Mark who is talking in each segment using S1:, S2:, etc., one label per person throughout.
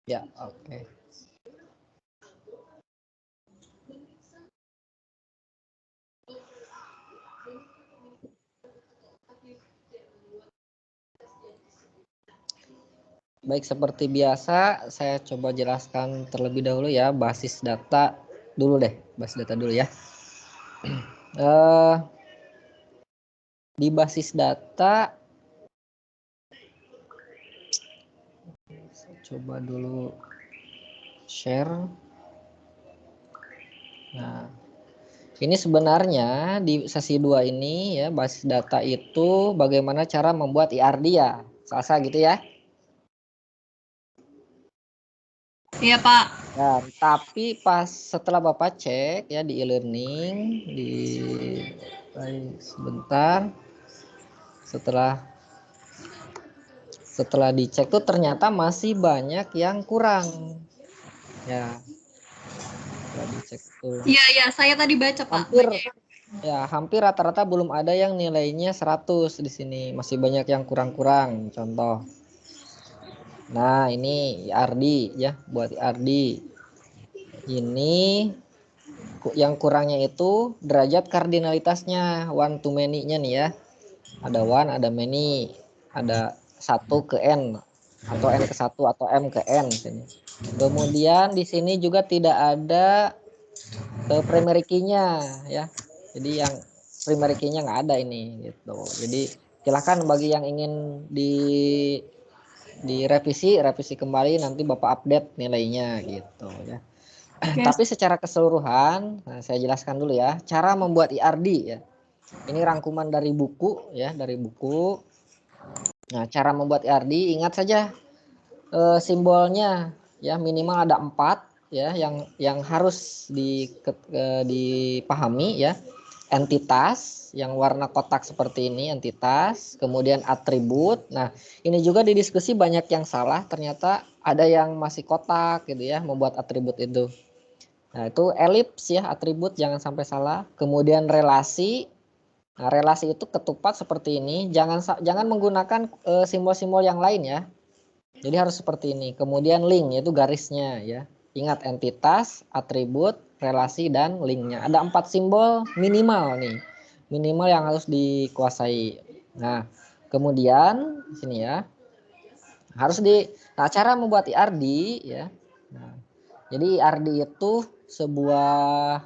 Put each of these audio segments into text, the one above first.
S1: Ya, oke. Baik, seperti biasa saya coba jelaskan terlebih dahulu ya basis data dulu deh, basis data dulu ya. Di basis data saya coba dulu share. Nah, ini sebenarnya di sesi 2 ini ya basis data itu bagaimana cara membuat IRD ya. Salsa gitu ya.
S2: Iya, Pak.
S1: Ya, tapi pas setelah Bapak cek ya di e-learning di sebentar setelah dicek tuh ternyata masih banyak yang kurang. Ya. Setelah dicek tuh.
S2: Iya, saya tadi baca, Pak.
S1: Hampir rata-rata belum ada yang nilainya 100 di sini. Masih banyak yang kurang-kurang. Contoh. Nah, ini IRD ya, buat IRD. Ini yang kurangnya itu derajat kardinalitasnya, one to many-nya nih ya. Ada one, ada many, ada 1 ke n atau n ke 1 atau m ke n sini. Kemudian di sini juga tidak ada primary key-nya ya. Jadi yang primary key-nya nggak ada ini gitu. Jadi silahkan bagi yang ingin direvisi kembali, nanti Bapak update nilainya gitu ya. Tapi secara keseluruhan, saya jelaskan dulu ya cara membuat IRD ya. Ini rangkuman dari buku ya, dari buku. Nah, cara membuat IRD ingat saja simbolnya ya, minimal ada 4 ya yang harus dipahami ya. Entitas yang warna kotak seperti ini, entitas, kemudian atribut. Nah, ini juga di diskusi banyak yang salah, ternyata ada yang masih kotak gitu ya membuat atribut itu. Nah, itu elips ya, atribut, jangan sampai salah. Kemudian relasi. Nah, relasi itu ketupat seperti ini, jangan menggunakan simbol-simbol yang lain ya. Jadi harus seperti ini. Kemudian link, yaitu garisnya ya. Ingat, entitas, atribut, relasi, dan linknya. Ada 4 simbol minimal nih. Minimal yang harus dikuasai. Nah, kemudian di sini ya. Nah, cara membuat IRD ya. Nah, jadi IRD itu sebuah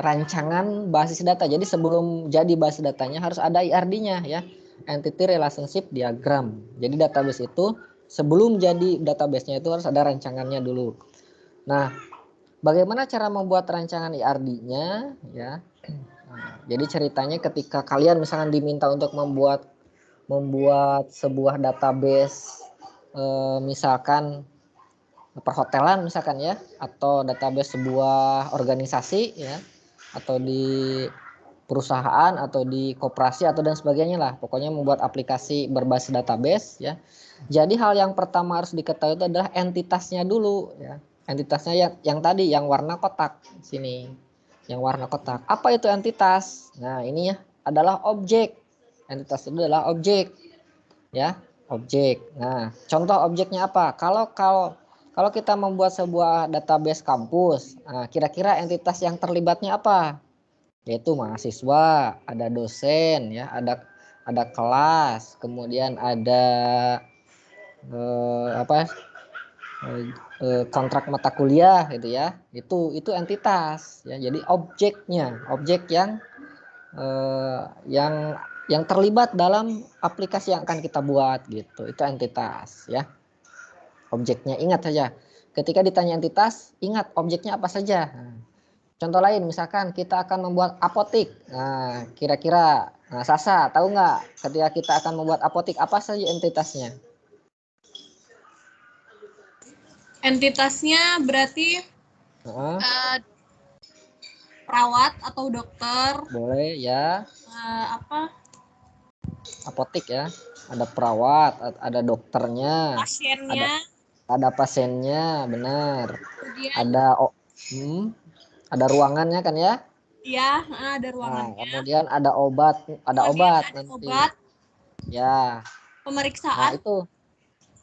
S1: rancangan basis data. Jadi sebelum jadi basis datanya harus ada IRD-nya ya. Entity Relationship Diagram. Jadi database itu sebelum jadi database-nya itu harus ada rancangannya dulu. Nah, bagaimana cara membuat rancangan IRD-nya ya? Nah, jadi ceritanya ketika kalian misalkan diminta untuk membuat sebuah database misalkan perhotelan misalkan ya, atau database sebuah organisasi ya, atau di perusahaan atau di koperasi atau dan sebagainya lah, pokoknya membuat aplikasi berbasis database ya. Jadi hal yang pertama harus diketahui itu adalah entitasnya dulu ya. Entitasnya yang tadi yang warna kotak sini, yang warna kotak. Apa itu entitas? Nah, ini ya adalah objek. Entitas itu adalah objek ya, objek. Nah, contoh objeknya apa? Kalau kita membuat sebuah database kampus, nah, kira-kira entitas yang terlibatnya apa? Yaitu mahasiswa, ada dosen ya, ada kelas, kemudian ada kontrak mata kuliah gitu ya. Itu entitas ya. Jadi objeknya, objek yang terlibat dalam aplikasi yang akan kita buat gitu. Itu entitas ya. Objeknya ingat saja. Ketika ditanya entitas, ingat objeknya apa saja. Nah, contoh lain, misalkan kita akan membuat apotik. Nah, kira-kira, Sasa tahu nggak ketika kita akan membuat apotik apa saja entitasnya?
S2: Entitasnya berarti perawat atau dokter.
S1: Boleh ya.
S2: Apa?
S1: Apotik ya. Ada perawat, ada dokternya,
S2: Pasiennya.
S1: ada pasiennya, benar.
S2: Kemudian
S1: Ada ruangannya kan ya?
S2: Iya, ada ruangannya.
S1: Nah, kemudian ada obat,
S2: Kemudian
S1: obat
S2: ada
S1: nanti.
S2: obat.
S1: Ya. Nah,
S2: Pemeriksaan.
S1: itu.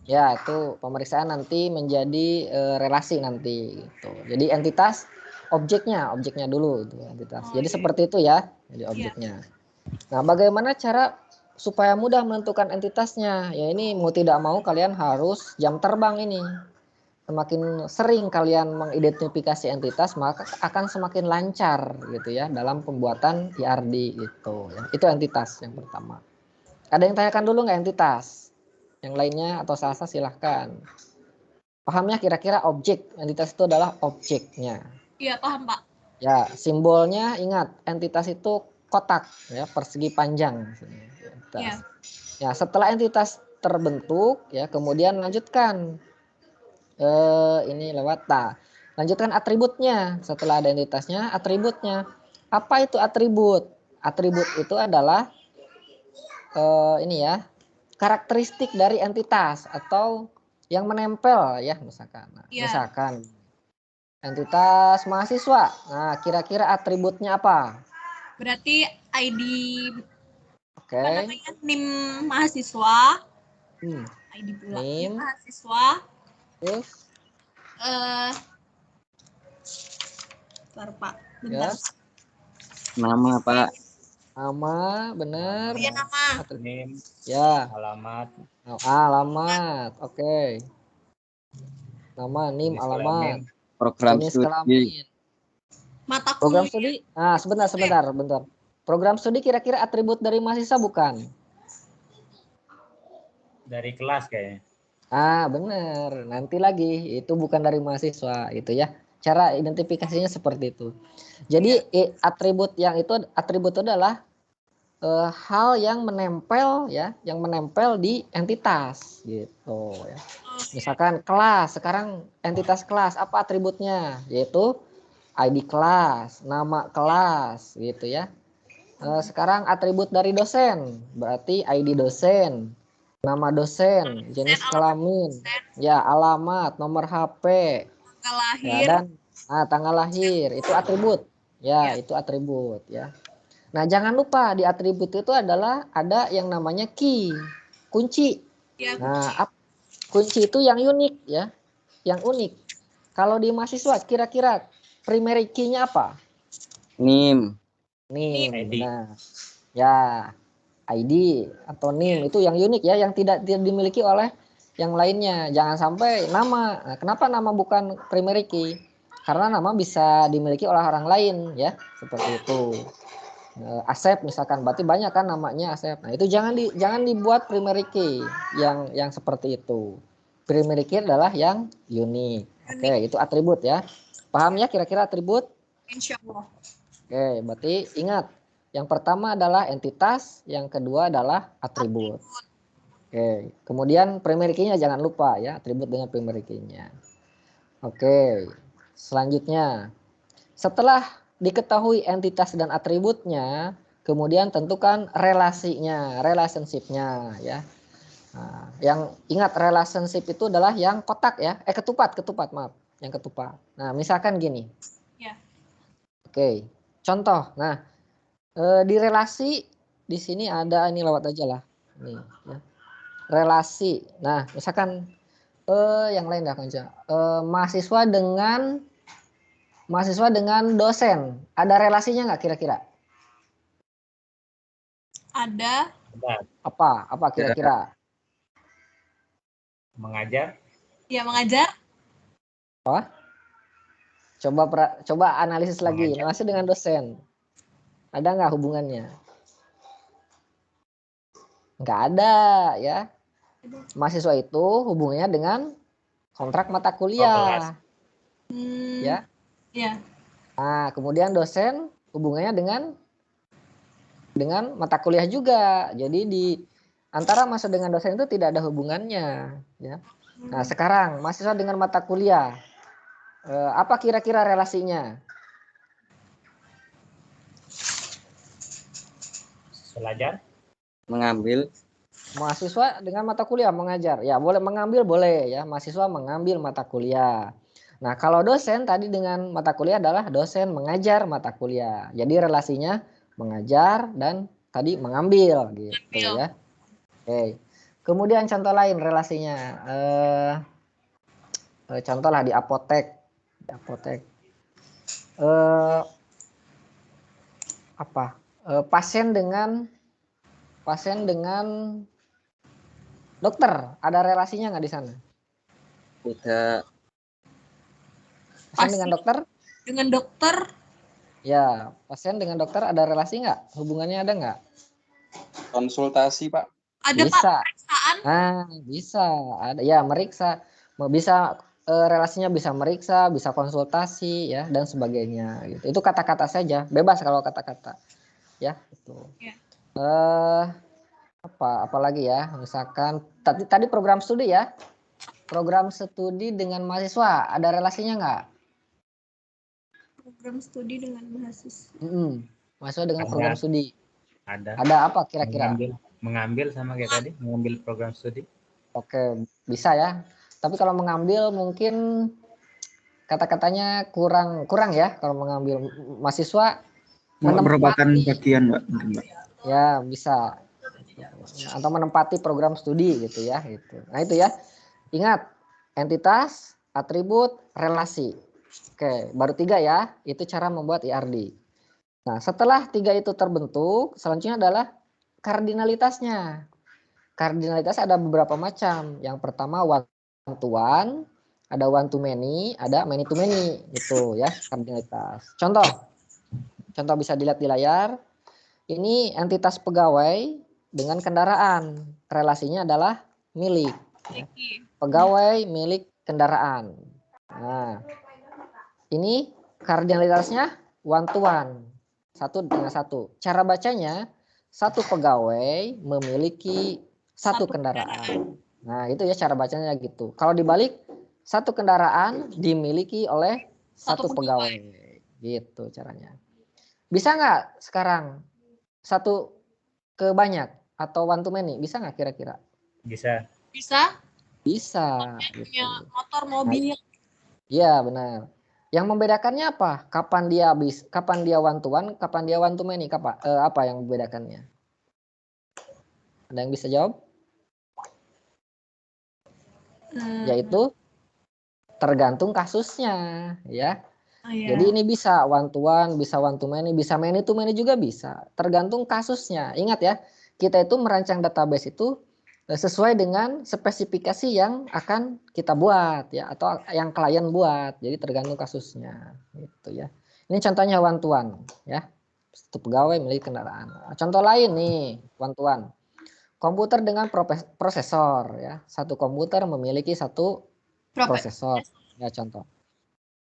S1: Ya, itu pemeriksaan nanti menjadi relasi nanti gitu. Jadi entitas objeknya dulu itu entitas.
S2: Oh,
S1: Jadi
S2: iya.
S1: seperti itu ya, jadi
S2: Iya.
S1: objeknya. Nah, bagaimana cara supaya mudah menentukan entitasnya? Ya ini mau tidak mau kalian harus jam terbang ini. Semakin sering kalian mengidentifikasi entitas, maka akan semakin lancar gitu ya dalam pembuatan IRD gitu ya. Itu entitas yang pertama. Ada yang tanyakan dulu nggak entitas? Yang lainnya atau Salsa silahkan. Pahamnya kira-kira objek. Entitas itu adalah objeknya.
S2: Iya, paham, Pak.
S1: Ya, simbolnya ingat, entitas itu kotak ya, persegi panjang. Entitas.
S2: Iya.
S1: Ya, setelah entitas terbentuk ya, kemudian lanjutkan ini lewat lanjutkan atributnya. Setelah ada entitasnya, atributnya. Apa itu atribut? Atribut itu adalah ini ya, karakteristik dari entitas atau yang menempel ya, misalkan. Nah,
S2: Iya.
S1: misalkan entitas mahasiswa. Nah, kira-kira atributnya apa?
S2: Berarti ID
S1: Oke.
S2: apa namanya? NIM mahasiswa.
S1: Hmm.
S2: ID pula.
S1: NIM.
S2: Mahasiswa.
S1: Terus
S2: bentar, Pak.
S1: ya.
S2: Bentar.
S3: Nama, Pak.
S1: Nama, benar.
S2: Iya, nama.
S3: NIM,
S1: Ya.
S3: alamat,
S1: Alamat. Oke. Nama, NIM,
S3: jenis
S1: alamat.
S3: kelamin, program
S1: Jenis
S3: studi,
S1: kelamin.
S2: Mata
S1: Program
S2: kuliah.
S1: studi. Nah, sebentar. Program studi kira-kira atribut dari mahasiswa bukan?
S3: dari kelas kayaknya.
S1: Benar. Nanti lagi itu bukan dari mahasiswa itu ya. Cara identifikasinya seperti itu. Jadi atribut itu adalah hal yang menempel ya, yang menempel di entitas gitu ya. Misalkan kelas, sekarang entitas kelas apa atributnya? Yaitu ID kelas, nama kelas gitu ya. Sekarang atribut dari dosen, berarti ID dosen, nama dosen, jenis kelamin, ya alamat, nomor HP,
S2: Tanggal
S1: ya
S2: lahir.
S1: dan tanggal lahir itu atribut, ya itu atribut ya. Nah jangan lupa di atribut itu adalah ada yang namanya key, kunci.
S2: Ya,
S1: Nah kunci itu yang unik ya, yang unik. Kalau di mahasiswa kira-kira primary key-nya apa?
S3: NIM,
S1: NIM,
S3: ID.
S1: benar. Ya, ID atau NIM itu yang unik ya, yang tidak dimiliki oleh yang lainnya. Jangan sampai nama. Nah, kenapa nama bukan primary key? Karena nama bisa dimiliki oleh orang lain ya, seperti itu. Asep misalkan, berarti banyak kan namanya Asep. Nah, itu jangan dibuat primary key yang seperti itu. Primary key adalah yang unik. Oke, itu atribut ya. Paham ya kira-kira atribut?
S2: insya Allah.
S1: Oke, berarti ingat, yang pertama adalah entitas, yang kedua adalah atribut. Oke, kemudian primary key-nya jangan lupa ya, atribut dengan primary key-nya. Oke, selanjutnya, setelah diketahui entitas dan atributnya, kemudian tentukan relasinya, relationship-nya ya. Nah, yang ingat relationship itu adalah yang kotak ya, ketupat maaf, yang ketupat. Nah, misalkan gini.
S2: Ya.
S1: Oke, contoh. Nah, di relasi di sini ada ini lewat aja lah. Nih, ya. Relasi. Nah, misalkan yang lain dah aja. Mahasiswa dengan dosen. Ada relasinya nggak kira-kira?
S2: Ada.
S1: Apa kira-kira?
S3: Mengajar.
S2: Ya, mengajar.
S1: Coba analisis lagi.
S3: Mengajar.
S1: Relasi dengan dosen. Ada nggak hubungannya? Nggak ada ya. Mahasiswa itu hubungannya dengan kontrak mata kuliah. Ya.
S2: Ya.
S1: Nah, kemudian dosen hubungannya dengan mata kuliah juga. Jadi di antara mahasiswa dengan dosen itu tidak ada hubungannya, ya. Nah, sekarang mahasiswa dengan mata kuliah, apa kira-kira relasinya?
S3: Belajar. Mengambil.
S1: Mahasiswa dengan mata kuliah mengajar, ya boleh mengambil boleh ya. Mahasiswa mengambil mata kuliah. Nah, kalau dosen tadi dengan mata kuliah adalah dosen mengajar mata kuliah. Jadi relasinya mengajar dan tadi mengambil gitu ya. Oke. Kemudian contoh lain relasinya. Contoh lah di apotek. Di apotek. Pasien dengan dokter, ada relasinya nggak di sana?
S3: Tidak.
S1: Pasien dengan dokter?
S2: Dengan dokter?
S1: Ya, pasien dengan dokter ada relasi nggak? Hubungannya ada nggak?
S4: Konsultasi, Pak.
S2: Ada
S1: Bisa.
S2: Pak pemeriksaan?
S1: Nah, bisa. Ada ya, meriksa. Bisa relasinya bisa meriksa, bisa konsultasi ya dan sebagainya gitu. Itu kata-kata saja, bebas kalau kata-kata. Ya, itu.
S2: Ya.
S1: Apalagi ya? Misalkan tadi program studi ya. Program studi dengan mahasiswa ada relasinya nggak?
S2: Program studi dengan mahasiswa.
S1: Mahasiswa dengan
S3: Ada.
S1: program studi.
S3: Ada.
S1: Ada apa kira-kira?
S3: Mengambil sama kayak tadi, mengambil program studi.
S1: Oke, bisa ya. Tapi kalau mengambil mungkin kata-katanya kurang ya kalau mengambil. Mahasiswa
S5: merupakan bagian, Mbak.
S1: Ya, bisa. Atau menempati program studi gitu ya, gitu. Nah, itu ya. Ingat, entitas, atribut, relasi. Oke, baru 3 ya. Itu cara membuat IRD. Nah, setelah 3 itu terbentuk, selanjutnya adalah kardinalitasnya. Kardinalitas ada beberapa macam. Yang pertama one to one, ada one to many, ada many to many gitu ya, kardinalitas. Contoh bisa dilihat di layar. Ini entitas pegawai dengan kendaraan. Relasinya adalah milik. Ya. Pegawai milik kendaraan. Nah, ini kardinalitasnya one to one. 1 dengan 1. Cara bacanya, satu pegawai memiliki satu kendaraan. Nah, itu ya cara bacanya gitu. Kalau dibalik, satu kendaraan dimiliki oleh satu pegawai. Gitu caranya. Bisa nggak sekarang satu ke banyak atau one to many? Bisa nggak kira-kira?
S3: Bisa.
S2: Bisa?
S1: Bisa.
S2: Punya
S1: Gitu.
S2: motor, mobil.
S1: Iya, benar. Yang membedakannya apa? Kapan dia one to one, kapan dia one to many? Apa yang membedakannya? Ada yang bisa jawab? Yaitu tergantung kasusnya, ya. Jadi ini bisa one to one, bisa one to many juga bisa. Tergantung kasusnya. Ingat ya, kita itu merancang database itu sesuai dengan spesifikasi yang akan kita buat ya, atau yang klien buat. Jadi tergantung kasusnya, gitu ya. Ini contohnya one to one, ya. Satu pegawai milik kendaraan. Contoh lain nih, one to one. Komputer dengan prosesor, ya. Satu komputer memiliki satu prosesor, ya contoh.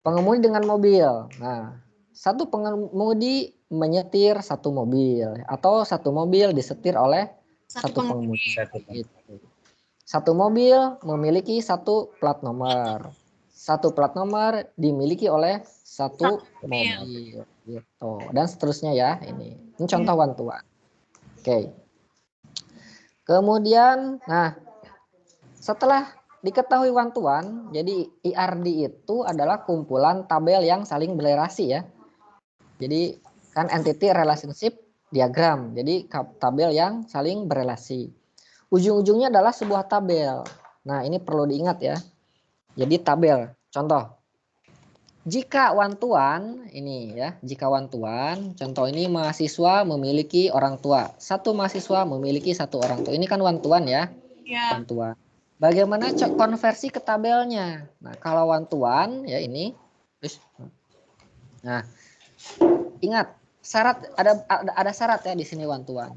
S1: Pengemudi dengan mobil. Nah, satu pengemudi menyetir satu mobil atau satu mobil disetir oleh satu pengemudi. Gitu. Satu mobil memiliki satu plat nomor. Satu plat nomor dimiliki oleh satu mobil. Gitu. Dan seterusnya ya ini. Ini contoh one to one. Oke. Kemudian, nah, setelah diketahui one to one, jadi IRD itu adalah kumpulan tabel yang saling berelasi ya. Jadi kan entity relationship diagram, jadi tabel yang saling berelasi. Ujung-ujungnya adalah sebuah tabel. Nah, ini perlu diingat ya. Jadi tabel, contoh. Jika one to one, ini ya, jika one to one, contoh ini mahasiswa memiliki orang tua. Satu mahasiswa memiliki satu orang tua. Ini kan one to one ya. One to one. Bagaimana konversi ke tabelnya? Nah, kalau one to one ya ini. Nah, ingat syarat ada syarat ya di sini one to one.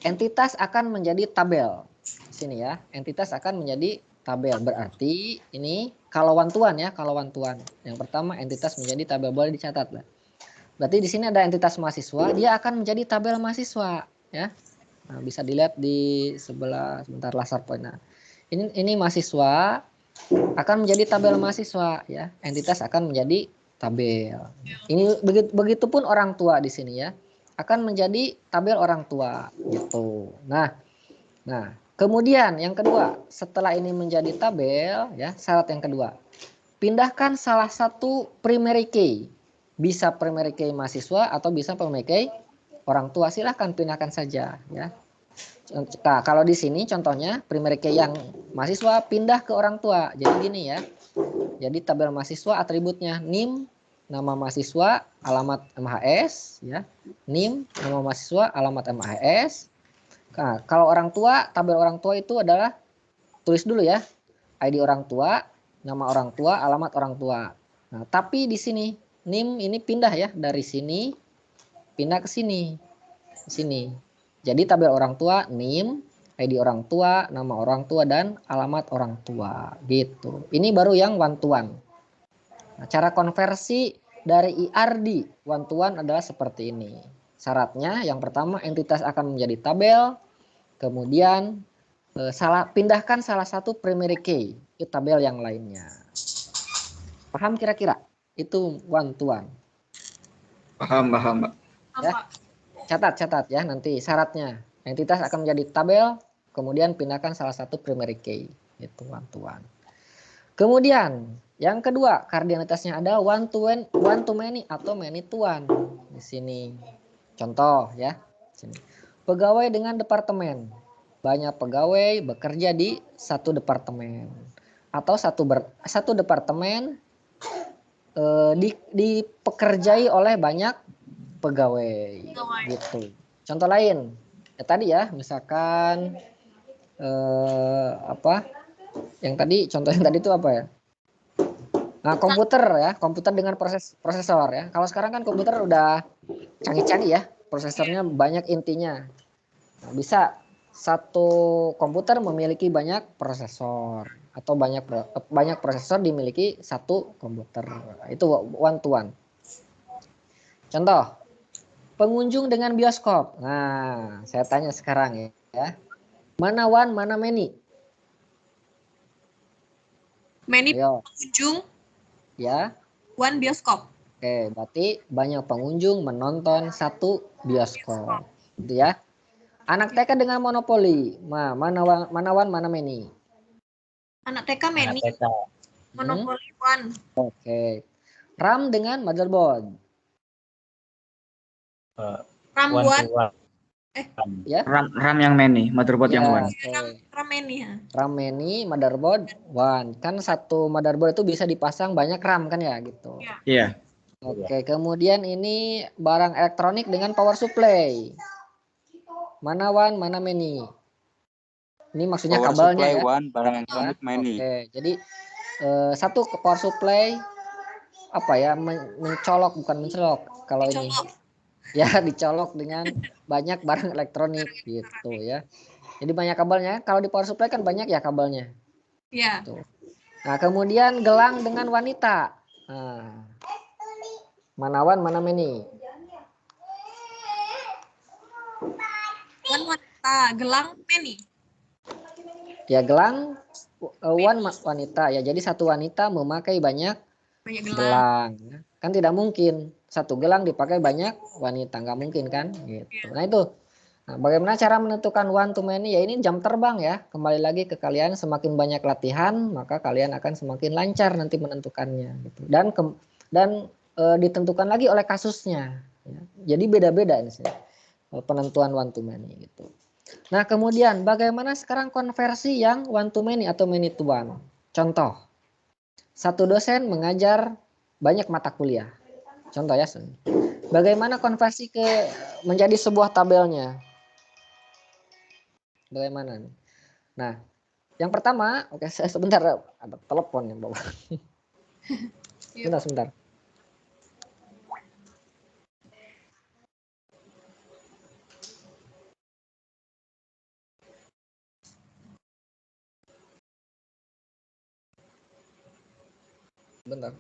S1: Entitas akan menjadi tabel. Di sini ya, entitas akan menjadi tabel. Berarti ini kalau one to one ya, kalau one to one. Yang pertama entitas menjadi tabel, boleh dicatat lah. Berarti di sini ada entitas mahasiswa, dia akan menjadi tabel mahasiswa ya. Nah, bisa dilihat di sebelah sebentar laser point. Nah, ini mahasiswa akan menjadi tabel mahasiswa ya. Entitas akan menjadi tabel. Ini begitupun orang tua di sini ya. Akan menjadi tabel orang tua gitu. Nah, kemudian yang kedua, setelah ini menjadi tabel ya, syarat yang kedua. Pindahkan salah satu primary key. Bisa primary key mahasiswa atau bisa primary key orang tua, silahkan pindahkan saja ya. Nah, kalau di sini contohnya primary key yang mahasiswa pindah ke orang tua. Jadi gini ya. Jadi tabel mahasiswa atributnya NIM, nama mahasiswa, alamat MHS, ya. NIM, nama mahasiswa, alamat MHS. Nah, kalau orang tua, tabel orang tua itu adalah tulis dulu ya. ID orang tua, nama orang tua, alamat orang tua. Nah, tapi di sini NIM ini pindah ya dari sini pindah ke sini. Sini. Jadi tabel orang tua NIM, ID orang tua, nama orang tua dan alamat orang tua gitu. Ini baru yang one to one. Nah, cara konversi dari IRD one to one adalah seperti ini. Syaratnya yang pertama entitas akan menjadi tabel, kemudian pindahkan salah satu primary key ke tabel yang lainnya. Paham kira-kira? Itu one to one.
S5: Paham, Mbak.
S1: Ya. Catat ya nanti syaratnya. Entitas akan menjadi tabel, kemudian pindahkan salah satu primary key. Itu one to one. Kemudian yang kedua, kardinalitasnya ada one to many atau many to one. Di sini. Contoh ya. Sini. Pegawai dengan departemen. Banyak pegawai bekerja di satu departemen. Atau satu departemen dipekerjai oleh banyak pegawai gitu. Contoh lain ya tadi ya misalkan apa yang tadi contoh yang tadi itu apa ya, nah komputer dengan prosesor ya. Kalau sekarang kan komputer udah canggih-canggih ya, prosesornya banyak intinya. Nah, bisa satu komputer memiliki banyak prosesor atau banyak prosesor dimiliki satu komputer. Itu one to one. Contoh pengunjung dengan bioskop. Nah, saya tanya sekarang ya. Mana one, mana many?
S2: Many
S1: Ayo.
S2: pengunjung,
S1: Ya.
S2: one bioskop.
S1: Oke, berarti banyak pengunjung menonton satu bioskop. Gitu ya. Anak TK dengan monopoli. Nah, mana one, mana many?
S2: Anak TK many,
S3: TK.
S2: monopoli one.
S1: Oke. RAM dengan motherboard.
S2: RAM
S3: One
S2: one.
S3: to one.
S1: Ya.
S5: RAM yang many, motherboard yang
S1: Ya,
S5: one.
S1: oke.
S2: RAM many ya.
S1: RAM many, motherboard one. Kan satu motherboard itu bisa dipasang banyak RAM kan ya gitu.
S5: Iya.
S1: Oke, kemudian ini barang elektronik dengan power supply. Mana one, mana many? Ini maksudnya
S4: Power
S1: kabelnya
S4: supply
S1: ya.
S4: one, barang elektronik many.
S1: Oke, jadi satu power supply apa ya mencolok bukan mencolok kalau ini ya dicolok dengan banyak barang elektronik gitu ya. Jadi banyak kabelnya. Kalau di power supply kan banyak ya kabelnya.
S2: Iya.
S1: Tuh. Nah kemudian gelang dengan wanita. Nah, mana one, mana many?
S2: One wanita, gelang many.
S1: Ya gelang one wanita ya. Jadi satu wanita memakai banyak gelang. Kan tidak mungkin satu gelang dipakai banyak wanita, nggak mungkin kan? Gitu. Nah itu. Nah, bagaimana cara menentukan one to many? Ya ini jam terbang ya. Kembali lagi ke kalian, semakin banyak latihan maka kalian akan semakin lancar nanti menentukannya. Gitu. Dan ditentukan lagi oleh kasusnya. Ya. Jadi beda-beda ini penentuan one to many gitu. Nah kemudian bagaimana sekarang konversi yang one to many atau many to one? Contoh, satu dosen mengajar banyak mata kuliah. Contoh ya, bagaimana konversi menjadi sebuah tabelnya? Bagaimana? Nah, yang pertama, oke, sebentar ada telepon yang bawa. Sebentar. Bentar.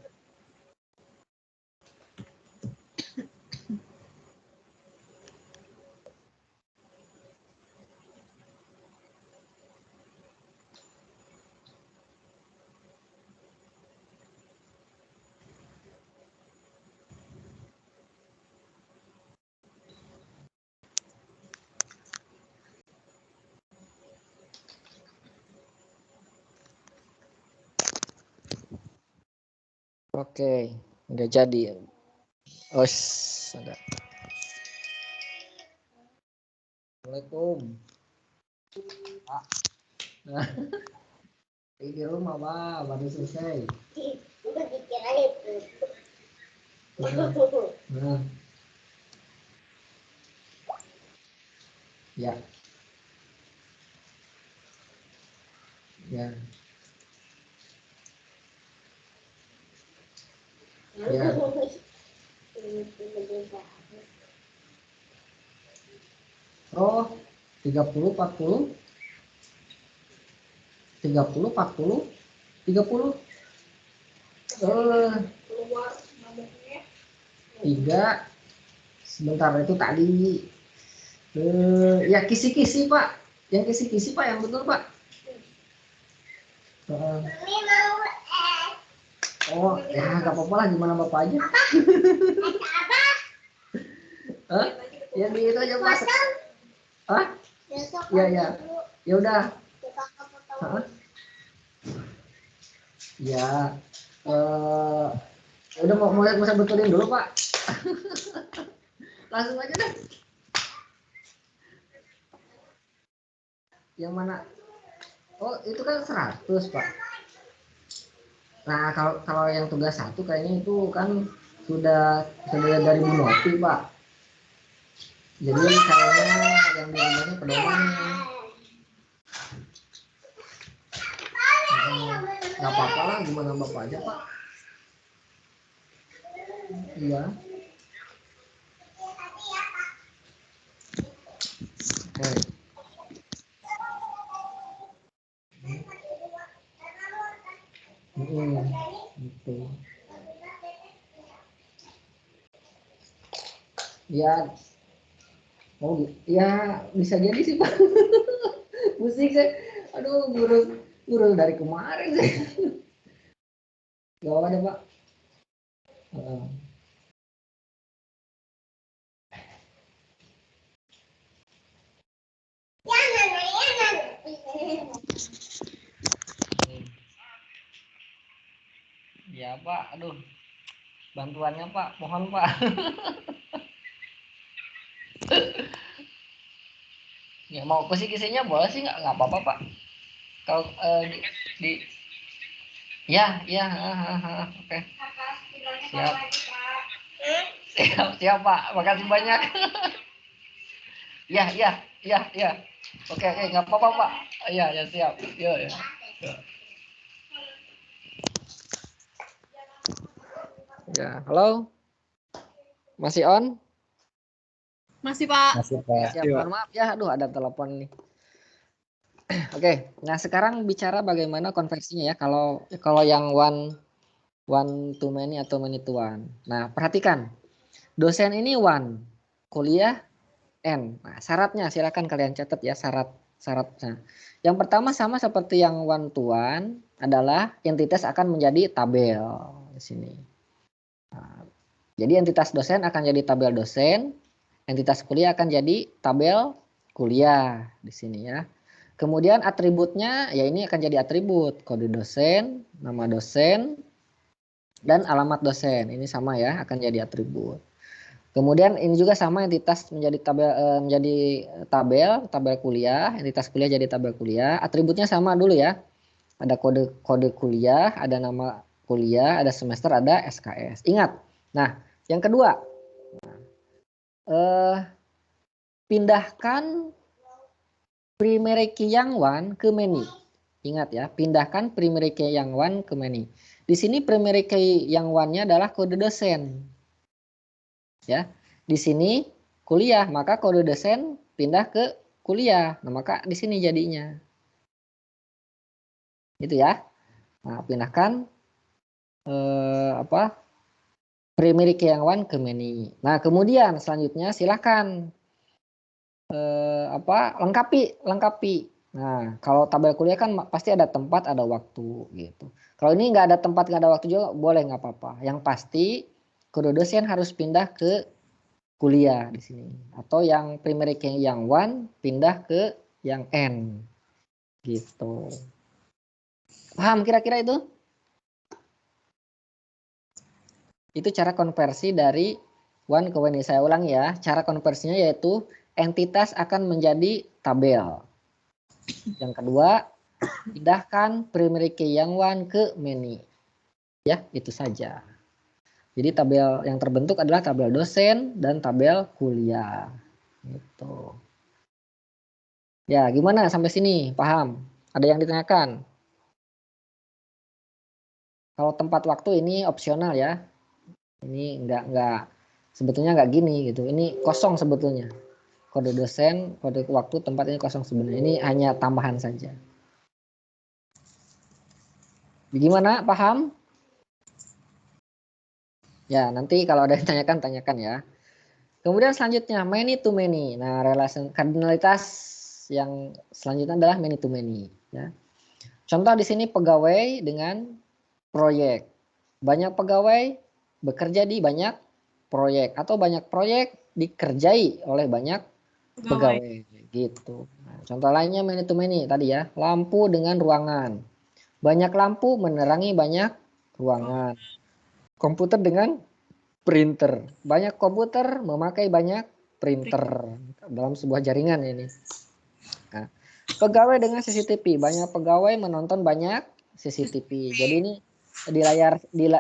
S1: Oke, udah jadi. Oh, ada. Assalamualaikum. Nah, di rumah Pak, baru selesai. Nah, ya, ya, ya. Oh, 30, 40, 30, 40, 30. Tiga. Sebentar itu tadi. Ya kisi-kisi Pak. Yang kisi-kisi Pak, yang betul Pak. Oh, ya nggak apa-apa lah, gimana Bapak aja. Hah? Ya gitu aja Pak. Hah? Ya ya. Ya udah. Hah? Ya. Ya udah mau lihat masa betulin dulu Pak. Langsung aja deh. Yang mana? Oh, itu kan 100 Pak. Nah, kalau yang tugas 1 kayaknya itu kan sudah dari Bu Noti Pak. Jadi kayaknya yang di rumahnya pedoman. Nggak apa-apa lah, gimana Bapak aja Pak. Iya. Oke. Gitu. Ya, oh ya bisa jadi sih Pak. Musik saya, aduh guru dari kemarin sih. Gak apa deh Pak. Ya Pak, aduh bantuannya Pak, mohon Pak. Ya mau kisi-kisinya boleh sih, nggak apa-apa Pak. Kalau di ya ya oke. Siap. Siap Pak, makasih banyak. Ya ya ya ya. Oke nggak apa-apa Pak. Ya ya siap. Yo ya. Ya, halo. Masih on?
S2: Masih Pak.
S3: Masih Pak.
S1: Ya, mohon maaf ya, aduh ada telepon nih. Oke, nah sekarang bicara bagaimana konversinya ya. Kalau yang one to many atau many to one. Nah, perhatikan. Dosen ini one, kuliah n. Nah, syaratnya silakan kalian catat ya syaratnya. Yang pertama sama seperti yang one to one adalah entitas akan menjadi tabel di sini. Nah, jadi entitas dosen akan jadi tabel dosen, entitas kuliah akan jadi tabel kuliah di sini ya. Kemudian atributnya ya ini akan jadi atribut kode dosen, nama dosen, dan alamat dosen. Ini sama ya, akan jadi atribut. Kemudian ini juga sama entitas menjadi tabel kuliah, entitas kuliah jadi tabel kuliah. Atributnya sama dulu ya. Ada kode kuliah, ada nama kuliah, ada semester, ada SKS. Ingat. Nah, yang kedua, pindahkan primary key yang one ke many. Ingat ya, pindahkan primary key yang one ke many. Di sini primary key yang one-nya adalah kode dosen. Ya, di sini kuliah, maka kode dosen pindah ke kuliah. Nah, maka di sini jadinya. Itu ya. Nah, pindahkan primary key yang one ke many. Nah, kemudian selanjutnya silakan lengkapi. Nah, kalau tabel kuliah kan pasti ada tempat, ada waktu gitu. Kalau ini nggak ada tempat, nggak ada waktu juga boleh nggak apa-apa. Yang pasti kode dosen harus pindah ke kuliah di sini. Atau yang primary key yang one pindah ke yang n gitu. Paham kira-kira itu? Itu cara konversi dari one ke many. Saya ulang ya. Cara konversinya yaitu entitas akan menjadi tabel. Yang kedua, pindahkan primary key yang one ke many. Ya, itu saja. Jadi tabel yang terbentuk adalah tabel dosen dan tabel kuliah. Gitu. Ya, gimana sampai sini? Paham? Ada yang ditanyakan? Kalau tempat waktu ini opsional ya. Ini enggak sebetulnya enggak gini gitu. Ini kosong sebetulnya. Kode dosen, kode waktu, tempat ini kosong sebenarnya. Ini hanya tambahan saja. Gimana? Paham? Ya, nanti kalau ada yang tanyakan ya. Kemudian selanjutnya many to many. Nah, relasi kardinalitas yang selanjutnya adalah many to many. Ya. Contoh di sini pegawai dengan proyek. Banyak pegawai bekerja di banyak proyek atau banyak proyek dikerjai oleh banyak pegawai gitu. Nah, contoh lainnya many to many tadi ya, lampu dengan ruangan. Banyak lampu menerangi banyak ruangan. Komputer dengan printer. Banyak komputer memakai banyak printer dalam sebuah jaringan ini. Nah, pegawai dengan CCTV. Banyak pegawai menonton banyak CCTV. Jadi ini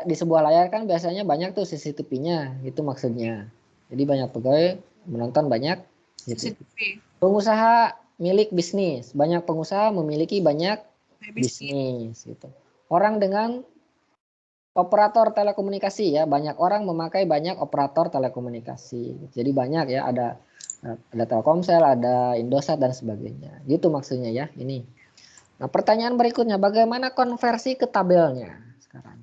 S1: di sebuah layar kan biasanya banyak tuh CCTV-nya, itu maksudnya. Jadi banyak pegawai menonton banyak CCTV. Pengusaha milik bisnis, banyak pengusaha memiliki banyak bisnis gitu. Orang dengan operator telekomunikasi ya, banyak orang memakai banyak operator telekomunikasi. Jadi banyak ya, ada Telkomsel, ada Indosat dan sebagainya. Gitu maksudnya ya ini. Nah, pertanyaan berikutnya, bagaimana konversi ke tabelnya sekarang?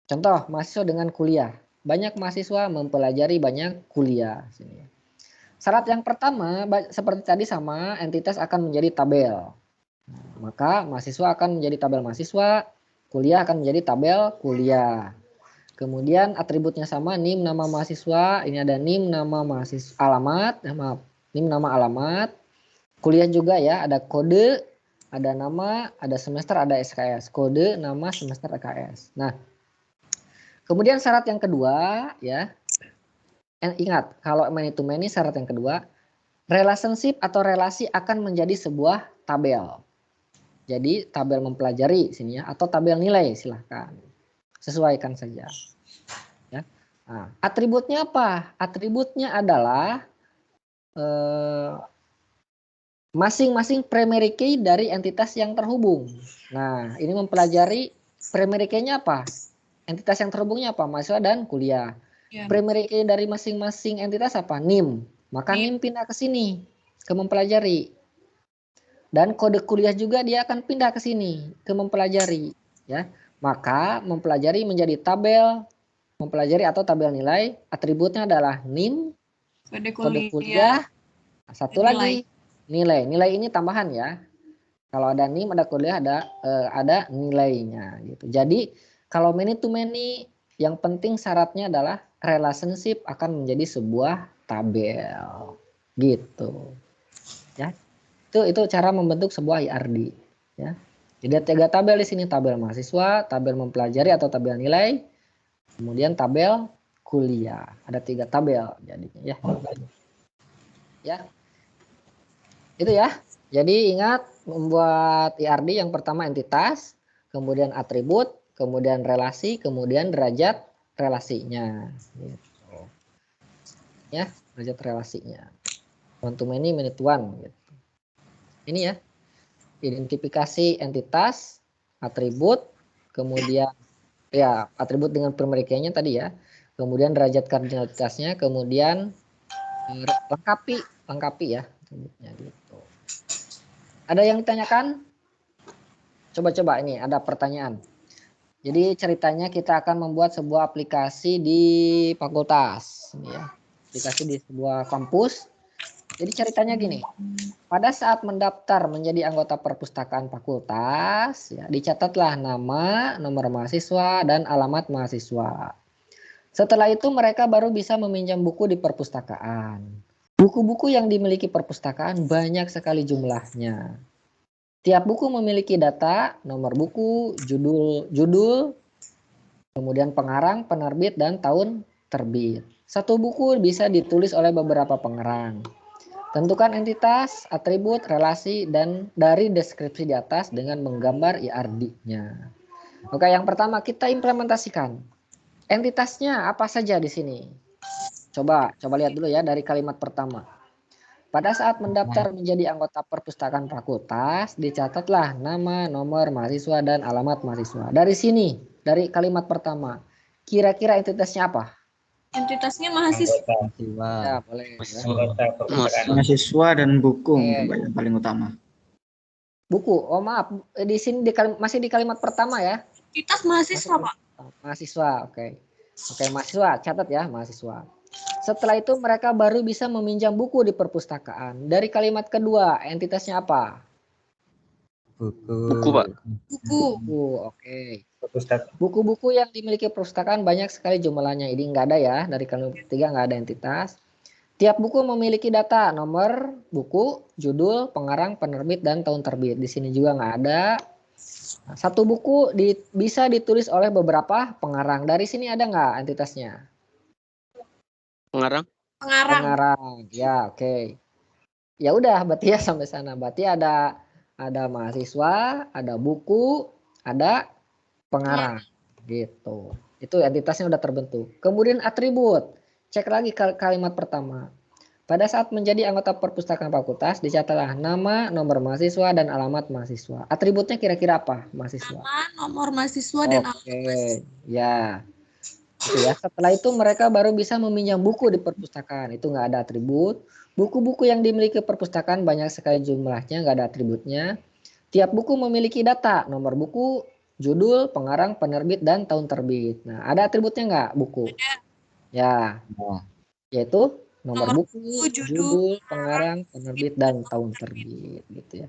S1: Contoh, mahasiswa dengan kuliah. Banyak mahasiswa mempelajari banyak kuliah. Sini. Syarat yang pertama, seperti tadi sama, entitas akan menjadi tabel. Nah, maka mahasiswa akan menjadi tabel mahasiswa, kuliah akan menjadi tabel kuliah. Kemudian atributnya sama, NIM nama mahasiswa, ini ada NIM nama mahasiswa, alamat, NIM nama alamat. Kuliah juga ya, ada kode, ada nama, ada semester, ada SKS. Kode, nama, semester, SKS. Nah, kemudian syarat yang kedua ya, ingat kalau many to many syarat yang kedua, relationship atau relasi akan menjadi sebuah tabel. Jadi tabel mempelajari sini ya, atau tabel nilai silahkan. Sesuaikan saja. Ya. Nah, atributnya apa? Atributnya adalah masing-masing primary key dari entitas yang terhubung. Nah, ini mempelajari primary key-nya apa? Entitas yang terhubungnya apa? Mahasiswa dan kuliah. Ya. Primary key dari masing-masing entitas apa? NIM. Maka NIM pindah ke sini, ke mempelajari. Dan kode kuliah juga dia akan pindah ke sini, ke mempelajari. Ya. Maka mempelajari menjadi tabel mempelajari atau tabel nilai. Atributnya adalah NIM, kode kuliah, satu lagi nilai. Nilai ini tambahan ya. Kalau ada NIM, ada kuliah, ada nilainya gitu. Jadi kalau many to many, yang penting syaratnya adalah relationship akan menjadi sebuah tabel gitu. Ya. Itu cara membentuk sebuah IRD ya. Jadi ada 3 tabel di sini, tabel mahasiswa, tabel mempelajari atau tabel nilai, kemudian tabel kuliah. Ada 3 tabel jadinya ya. Ya. Itu ya. Jadi ingat membuat IRD yang pertama entitas, kemudian atribut, kemudian relasi, kemudian derajat relasinya. Gitu. Ya, derajat relasinya. One to many, many to one. Gitu. Ini ya. Identifikasi entitas, atribut, kemudian ya atribut dengan primary key-nya tadi ya. Kemudian derajat kardinalitasnya, kemudian lengkapi ya. Gitu. Ada yang ditanyakan? Coba-coba ini ada pertanyaan. Jadi ceritanya kita akan membuat sebuah aplikasi di fakultas, ini ya. Aplikasi di sebuah kampus. Jadi ceritanya gini, pada saat mendaftar menjadi anggota perpustakaan fakultas, ya, dicatatlah nama, nomor mahasiswa, dan alamat mahasiswa. Setelah itu mereka baru bisa meminjam buku di perpustakaan. Buku-buku yang dimiliki perpustakaan banyak sekali jumlahnya. Tiap buku memiliki data, nomor buku, judul, kemudian pengarang, penerbit, dan tahun terbit. Satu buku bisa ditulis oleh beberapa pengarang. Tentukan entitas, atribut, relasi, dan dari deskripsi di atas dengan menggambar IRD-nya. Oke, yang pertama kita implementasikan. Entitasnya apa saja di sini? Coba lihat dulu ya dari kalimat pertama. Pada saat mendaftar menjadi anggota perpustakaan fakultas, dicatatlah nama, nomor mahasiswa, dan alamat mahasiswa. Dari sini, dari kalimat pertama, kira-kira entitasnya apa?
S2: Entitasnya mahasiswa.
S3: Anggota,
S1: Ya, boleh. Ya.
S3: anggota perpustakaan.
S5: Mahasiswa dan buku
S1: Oke.
S5: mungkin Pak, yang paling utama.
S1: Buku, oh maaf, di sini masih di kalimat pertama ya.
S2: Entitas mahasiswa, Pak.
S1: Mahasiswa, oke. Oke, mahasiswa, catat ya, mahasiswa. Setelah itu mereka baru bisa meminjam buku di perpustakaan. Dari kalimat kedua, entitasnya apa?
S4: Buku, Pak.
S2: Buku.
S1: Buku, oke.
S3: Perpustakaan.
S1: Buku-buku yang dimiliki perpustakaan banyak sekali jumlahnya. Ini enggak ada ya, dari kalimat ketiga enggak ada entitas. Tiap buku memiliki data, nomor buku, judul, pengarang, penerbit, dan tahun terbit. Di sini juga enggak ada. Nah, satu buku bisa ditulis oleh beberapa pengarang. Dari sini ada enggak entitasnya?
S6: Pengarang.
S1: Pengarang, ya oke. Ya udah, berarti ya sampai sana. Berarti ada mahasiswa, ada buku, ada pengarang, gitu. Itu entitasnya udah terbentuk. Kemudian atribut. Cek lagi kalimat pertama. Pada saat menjadi anggota perpustakaan fakultas, dicatatlah nama, nomor mahasiswa, dan alamat mahasiswa. Atributnya kira-kira apa, mahasiswa?
S2: Nama, nomor mahasiswa, dan alamat mahasiswa.
S1: Ya. Itu ya. Setelah itu mereka baru bisa meminjam buku di perpustakaan. Itu nggak ada atribut. Buku-buku yang dimiliki perpustakaan banyak sekali jumlahnya, nggak ada atributnya. Tiap buku memiliki data, nomor buku, judul, pengarang, penerbit, dan tahun terbit. Nah, ada atributnya nggak buku? Ya, yaitu nomor buku, judul, pengarang, penerbit, dan tahun terbit. Gitu ya.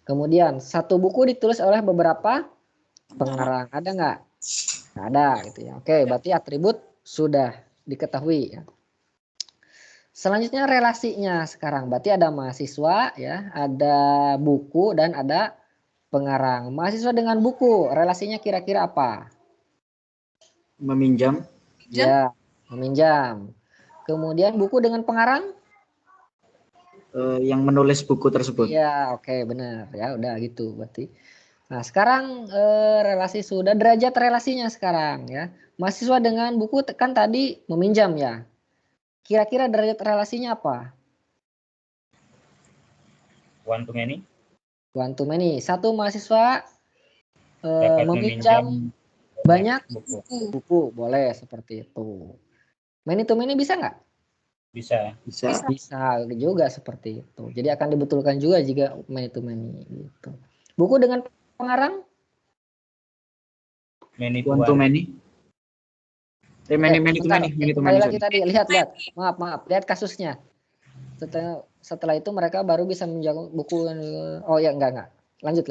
S1: Kemudian satu buku ditulis oleh beberapa pengarang. Ada nggak? Nggak ada, gitu ya. Oke, berarti atribut sudah diketahui ya. Selanjutnya relasinya sekarang. Berarti ada mahasiswa ya, ada buku dan ada pengarang. Mahasiswa dengan buku, relasinya kira-kira apa?
S5: Meminjam.
S1: Ya, meminjam. Kemudian buku dengan pengarang?
S5: Yang menulis buku tersebut.
S1: Iya, oke, benar ya, udah gitu berarti. Nah, sekarang relasi sudah, derajat relasinya sekarang ya. Mahasiswa dengan buku kan tadi meminjam ya. Kira-kira derajat relasinya apa?
S3: One to many.
S1: One to many. Satu mahasiswa
S3: Dapat
S1: meminjam banyak
S3: buku.
S1: buku, boleh seperti itu. Many to many bisa nggak?
S3: Bisa.
S1: Bisa juga seperti itu. Jadi akan dibetulkan juga jika many to many gitu. Buku dengan pengarang?
S3: Many to
S5: One to
S3: one.
S5: many. Many to many.
S1: Kembali lagi tadi, lihat. Maaf, lihat kasusnya. Setelah itu mereka baru bisa menjaga buku. Oh ya, enggak. Lanjut.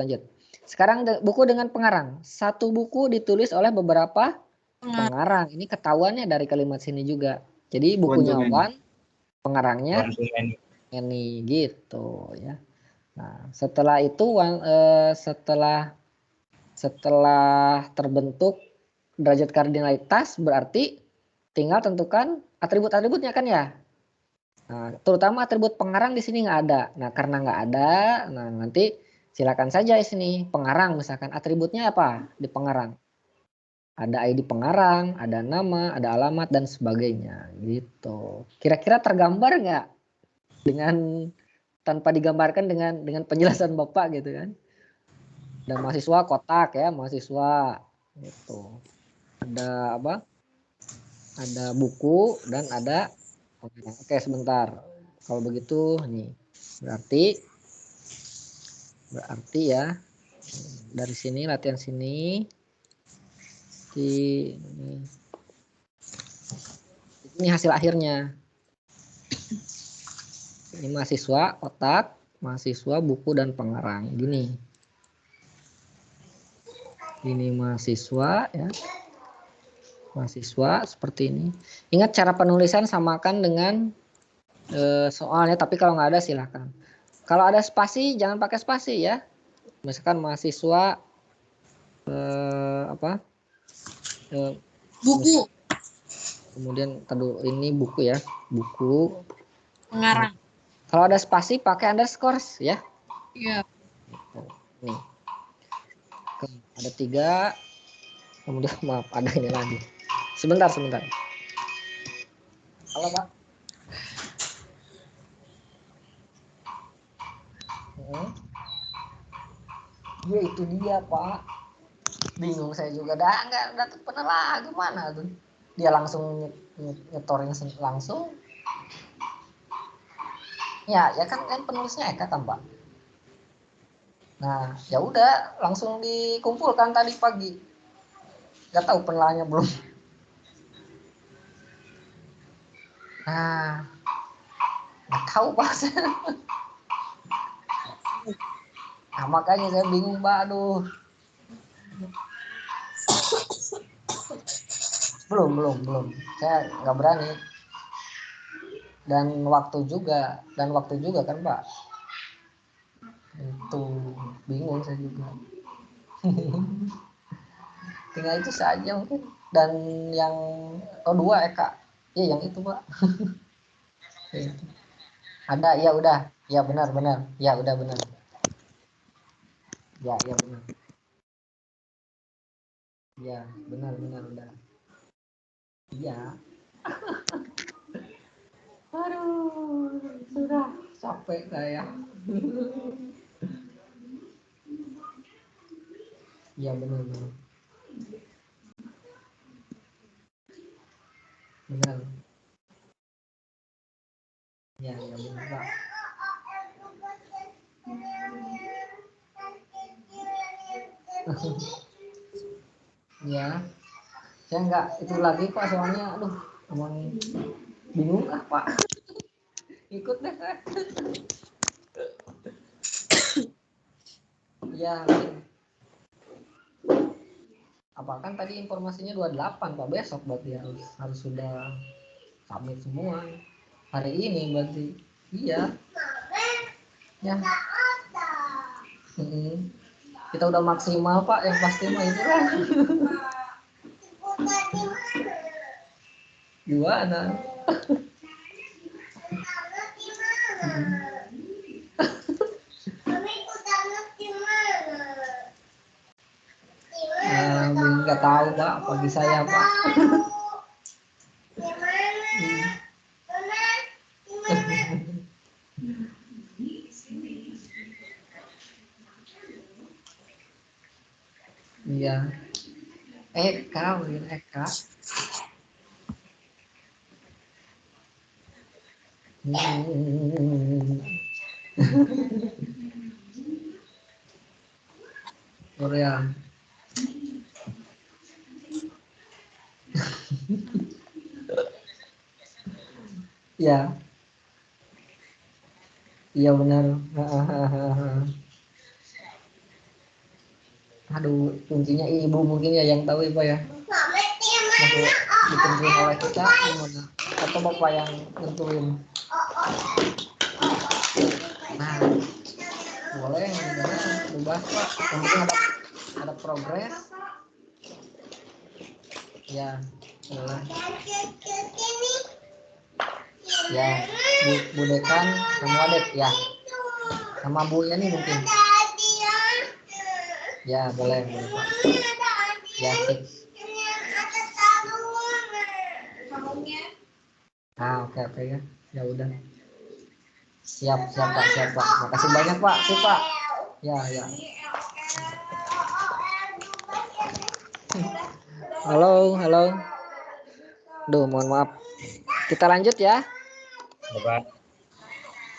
S1: Sekarang buku dengan pengarang. Satu buku ditulis oleh beberapa pengarang. Ini ketahuannya dari kalimat sini juga. Jadi bukunya one, pengarangnya many gitu ya. Nah, setelah itu setelah terbentuk derajat kardinalitas, berarti tinggal tentukan atribut-atributnya kan ya. Nah, terutama atribut pengarang di sini nggak ada. Nah, karena nggak ada, nah nanti silakan saja di sini pengarang misalkan atributnya apa di pengarang. Ada ID pengarang, ada nama, ada alamat dan sebagainya gitu. Kira-kira tergambar nggak dengan tanpa digambarkan dengan penjelasan Bapak gitu kan? Ada mahasiswa kotak ya, mahasiswa gitu. Ada apa? Ada buku dan ada oke sebentar. Kalau begitu nih berarti ya dari sini latihan sini ini hasil akhirnya. Ini mahasiswa otak, mahasiswa buku dan pengarang gini. Ini mahasiswa ya. Mahasiswa seperti ini. Ingat cara penulisan samakan dengan soalnya, tapi kalau nggak ada silahkan. Kalau ada spasi jangan pakai spasi ya. Misalkan mahasiswa
S2: buku.
S1: Kemudian ini buku ya, buku
S2: Pengarang.
S1: Kalau ada spasi pakai underscore ya.
S2: Iya.
S1: Nih. Ada 3. Kemudian maaf ada ini lagi. Sebentar. Halo Pak. Ya itu dia Pak. Bingung saya juga. Nggak pernah lah gimana tuh. Dia langsung nyetorin langsung. Ya kan penulisnya Eka kan Pak. Nah ya udah langsung dikumpulkan tadi pagi. Nggak tahu penelahnya belum. Nah nggak tahu Pak. Nah makanya saya bingung Pak. Aduh. Belum. Saya nggak berani. Dan waktu juga kan Pak. Itu bingung saya juga. Tinggal itu saja mungkin. Dan yang 2 Eka. Iya yang itu Pak. Ada ya udah. Ya benar. Ya udah benar. Ya benar. Ya benar udah. Iya. Aduh, sudah capek saya. Iya benar. Benar. Ya benar Pak. Ya, saya nggak itu lagi Pak soalnya, aduh, emang bingung lah Pak. Ikut deh saya. Ya, apakah tadi informasinya 28 Pak, besok berarti harus sudah submit semua. Hari ini berarti, iya. Ya. Kita udah maksimal Pak, yang pasti mah itu lah. Gimana? Nggak tahu Pak, bagi saya Pak. Iya. Eka, mungkin Eka. Korea. Ya. Iya benar. Aduh, kuncinya ibu mungkin ya yang tahu Ibu ya. Masuk ditentuin oleh kita gimana? Atau Bapak yang nentuin? Nah, boleh ubah Pak. Yang penting ada progres. Ya, boleh. Ya, Bu Dekan sama Adek ya. Sama Bu ya nih mungkin. Ya, boleh Pak. Ya, sip. Oke ya. Ya udah. Siap Pak. Makasih banyak Pak. Sip Pak. Ya. Halo. Duh, mohon maaf. Kita lanjut ya.
S3: Bapak.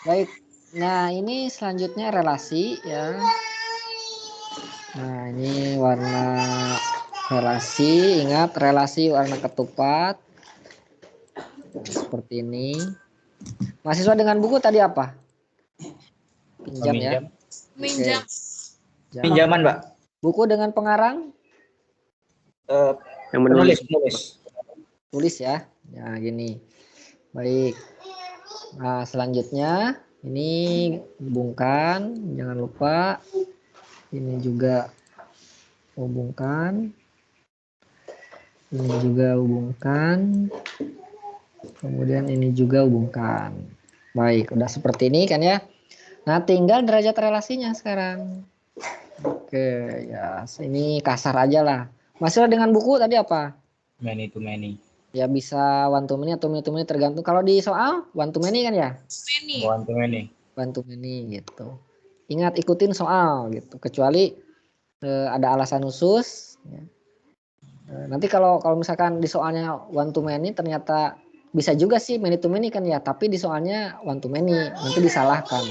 S1: Baik. Nah, ini selanjutnya relasi ya. Nah, ini warna relasi. Ingat relasi warna ketupat. Nah, seperti ini. Mahasiswa dengan buku tadi apa? Pinjam ya.
S2: Minjam.
S1: Okay.
S5: Pinjaman, Pak.
S1: Buku dengan pengarang?
S5: Yang menulis.
S1: Tulis ya. Ya, gini. Baik. Nah, selanjutnya ini hubungkan, jangan lupa. Ini juga hubungkan. Ini juga hubungkan. Kemudian ini juga hubungkan. Baik, udah seperti ini kan ya. Nah, tinggal derajat relasinya sekarang. Oke, ya ini kasar aja lah. Masalah dengan buku tadi apa?
S3: Many to many.
S1: Ya bisa one to many atau many to many tergantung. Kalau di soal one to many kan ya?
S2: Many.
S3: One to many.
S1: One to many gitu. Ingat ikutin soal gitu. Kecuali ada alasan khusus. Ya. Nanti kalau misalkan di soalnya one to many ternyata bisa juga sih many to many kan ya. Tapi di soalnya one to many nanti disalahkan.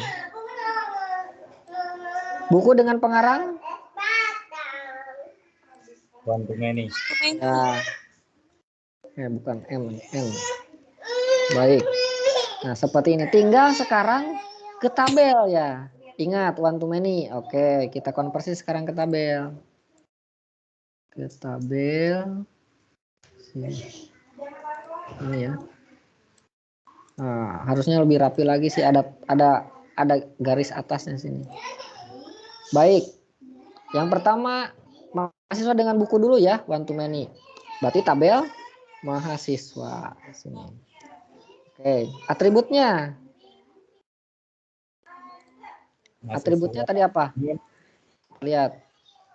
S1: Buku dengan pengarang?
S3: One to many.
S1: Ya bukan N. Baik. Nah seperti ini. Tinggal sekarang ke tabel ya. Ingat one to many. Oke kita konversi sekarang ke tabel. Ke tabel. Ini ya. Nah, harusnya lebih rapi lagi sih. Ada garis atasnya sini. Baik. Yang pertama mahasiswa dengan buku dulu ya, one to many. Berarti tabel mahasiswa sini. Oke, atributnya. Atributnya tadi apa? Lihat.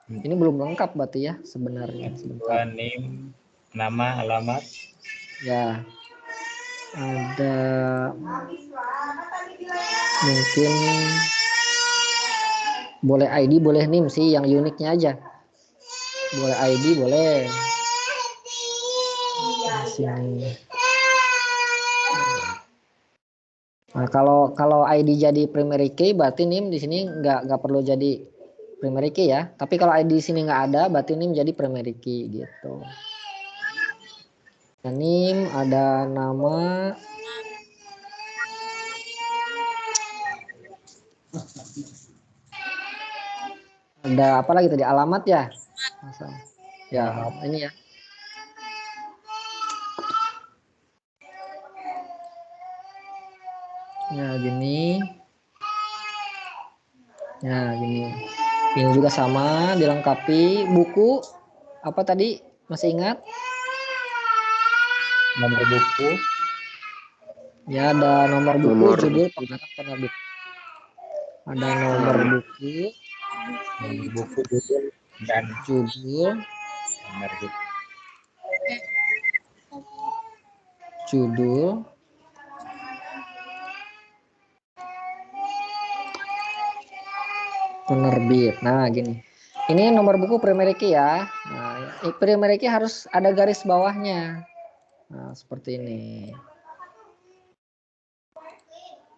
S1: Ini belum lengkap berarti ya sebenarnya. Sebentar.
S3: Name, nama, alamat.
S1: Ya. Ada mungkin boleh ID, boleh NIM sih yang uniknya aja. Boleh ID, boleh. Di sini. Nah, kalau ID jadi primary key berarti NIM di sini nggak perlu jadi primary key ya. Tapi kalau ID di sini nggak ada berarti NIM jadi primary key gitu. Nah, NIM ada nama. Ada apa lagi tadi? Alamat ya? Ya, ini ya. Ya, gini. Ya, gini. Ini juga sama, dilengkapi. Buku, apa tadi? Masih ingat?
S3: Nomor buku.
S1: Ya, ada nomor buku, judul, pengarang, penerbit. Ada nomor buku.
S3: Nomor buku, judul, dan
S1: Judul.
S3: penerbit.
S1: Judul. Penerbit. Nah, gini. Ini nomor buku primary key ya. Nah, primary key harus ada garis bawahnya. Nah, seperti ini.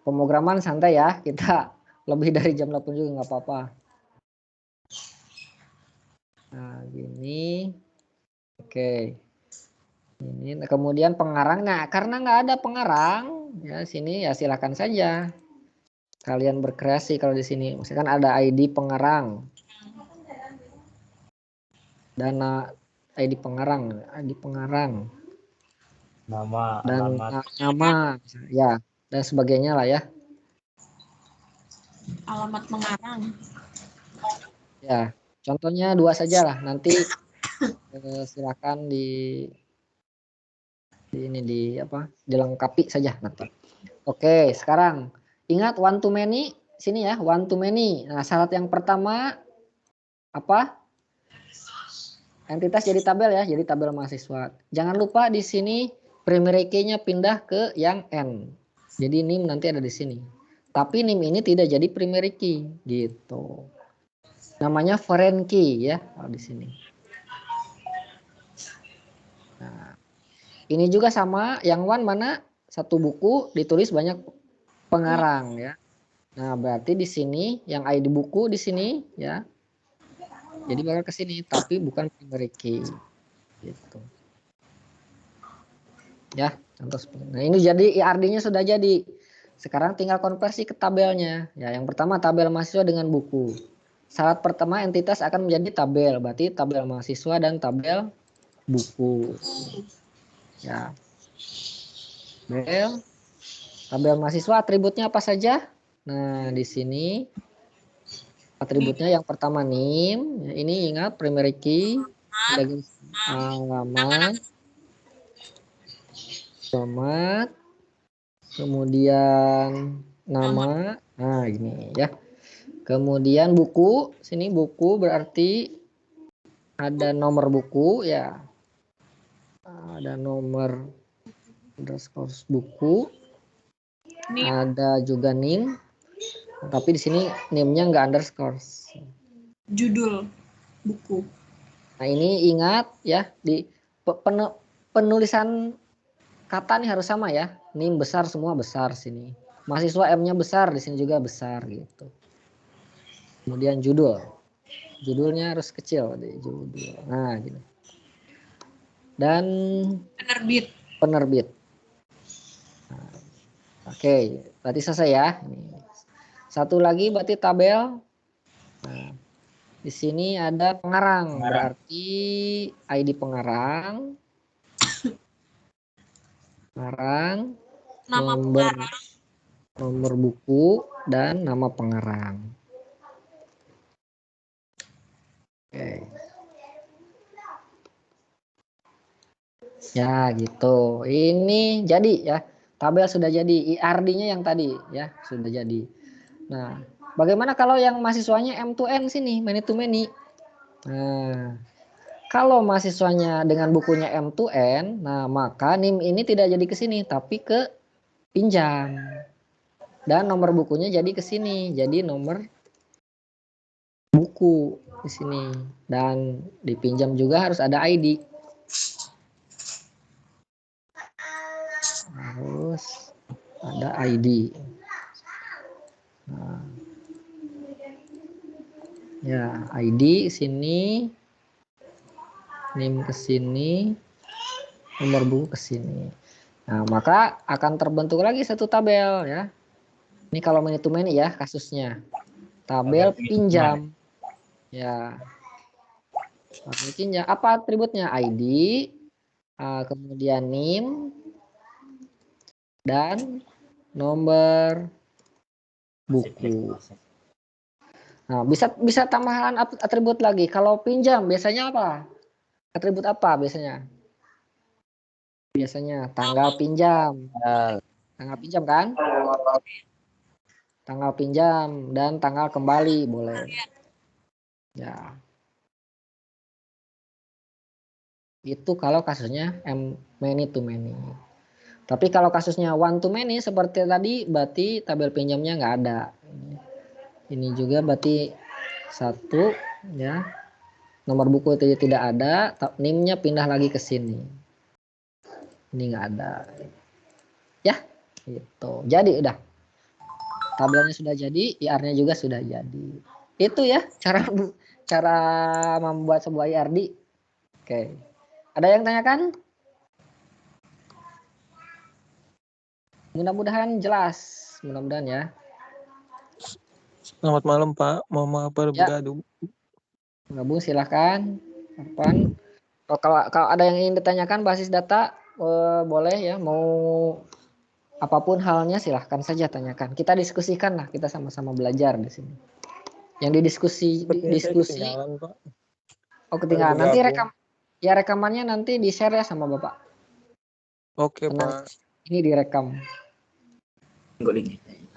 S1: Pemrograman santai ya. Kita lebih dari jam 8 juga nggak apa-apa. Nah, gini. Oke. Ini kemudian pengarang. Nah, karena nggak ada pengarang, ya sini ya silakan saja. Kalian berkreasi kalau di sini. Misalkan ada ID pengarang. Dana ID pengarang,
S3: Nama,
S1: dan
S3: alamat.
S1: nama ya dan sebagainya lah ya.
S2: Alamat pengarang.
S1: Ya, contohnya 2 saja lah. Nanti silakan dilengkapi saja nanti. Oke, sekarang ingat one to many sini ya, one to many. Nah, syarat yang pertama apa? Entitas jadi tabel ya, jadi tabel mahasiswa. Jangan lupa di sini primary key-nya pindah ke yang N. Jadi NIM nanti ada di sini. Tapi NIM ini tidak jadi primary key gitu. Namanya foreign key ya di sini. Nah, ini juga sama, yang one mana? Satu buku ditulis banyak pengarang ya. Nah, berarti di sini yang ID buku di sini ya. Jadi bakal ke sini tapi bukan primary key. Gitu. Ya, contoh seperti ini. Nah, ini jadi IRD-nya sudah jadi. Sekarang tinggal konversi ke tabelnya. Ya, yang pertama tabel mahasiswa dengan buku. Syarat pertama entitas akan menjadi tabel, berarti tabel mahasiswa dan tabel buku. Ya. Tabel mahasiswa atributnya apa saja? Nah, di sini atributnya yang pertama NIM, ya, ini ingat primary key, alamat, kemudian nama, nah ini ya. Kemudian buku, sini buku berarti ada nomor buku ya. Ada nomor underscore buku.
S2: Nih,
S1: Ada juga NIM. Tapi di sini NIM-nya nggak underscore.
S2: judul buku.
S1: Nah, ini ingat ya di penulisan kata nih harus sama ya. NIM besar semua besar sini. Mahasiswa M-nya besar, di sini juga besar gitu. Kemudian judul. Judulnya harus kecil di judul. Nah, gitu. Dan penerbit. Nah, oke, berarti selesai ya. Satu lagi berarti tabel. Nah, di sini ada pengarang. Berarti ID pengarang. Pengarang. Nomor buku dan nama pengarang. Oke. Ya gitu. Ini jadi ya. Tabel sudah jadi. IRD-nya yang tadi ya sudah jadi. Nah, bagaimana kalau yang mahasiswanya M2N sini, many to many? Nah, kalau mahasiswanya dengan bukunya M2N, nah maka NIM ini tidak jadi ke sini tapi ke pinjam. Dan nomor bukunya jadi ke sini. Jadi nomor buku di sini dan dipinjam juga harus ada ID. Harus ada ID. Nah, ya ID sini, NIM ke sini, nomor buku ke sini. Nah, maka akan terbentuk lagi satu tabel ya. Ini kalau many to many ya kasusnya. Tabel pinjam. Ya. Tabel pinjam. Apa atributnya? ID, kemudian NIM, dan nomor buku. Nah, bisa tambahan atribut lagi. Kalau pinjam biasanya apa? Atribut apa biasanya? Biasanya tanggal pinjam. Tanggal pinjam kan? Tanggal pinjam dan tanggal kembali boleh. Ya. Itu kalau kasusnya many to many. Tapi kalau kasusnya one to many seperti tadi berarti tabel pinjamnya nggak ada. Ini juga berarti satu ya. Nomor buku tidak ada, NIM-nya pindah lagi ke sini. Ini nggak ada. Ya, gitu. Jadi udah. Tabelnya sudah jadi, IR-nya juga sudah jadi. Itu ya cara membuat sebuah IRD. Oke. Ada yang tanyakan? Mudah-mudahan jelas. Mudah-mudahan ya.
S6: Selamat malam Pak, mau apa bergabung?
S1: Gabung silahkan. Kapan? Kalau ada yang ingin ditanyakan basis data boleh ya. Mau apapun halnya silahkan saja tanyakan. Kita diskusikan lah. Kita sama-sama belajar di sini. Yang diskusi.
S6: Ketinggalan, Pak.
S1: Oh ketinggalan. Nanti rekamannya nanti di share ya sama Bapak. Oke Pak. Ini direkam.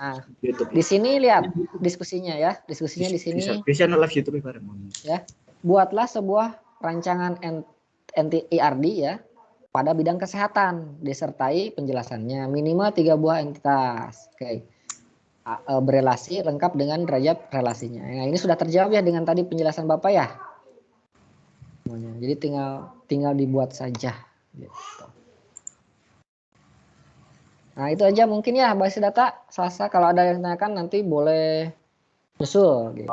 S1: Nah, di sini lihat diskusinya ya. Diskusinya di sini.
S5: Bisa live YouTube bareng.
S1: Ya. Buatlah sebuah rancangan IRD ya pada bidang kesehatan disertai penjelasannya minimal 3 buah entitas. Oke. Berelasi lengkap dengan derajat relasinya. Nah, ini sudah terjawab ya dengan tadi penjelasan Bapak ya. Jadi tinggal dibuat saja gitu. Nah, itu aja mungkin ya basis data. Selasa kalau ada yang tanyakan nanti boleh nyusul gitu.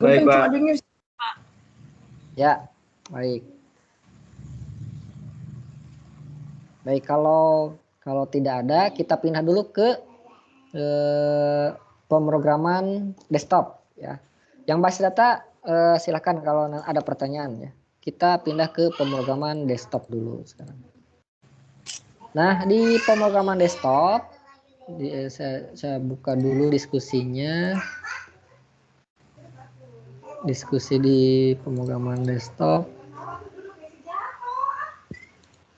S5: Baik, Pak.
S1: Ya, baik. Baik, kalau tidak ada kita pindah dulu ke pemrograman desktop ya. Yang basis data silakan kalau ada pertanyaan ya. Kita pindah ke pemrograman desktop dulu sekarang. Nah, di pemrograman desktop saya buka dulu diskusinya. Diskusi di pemrograman desktop.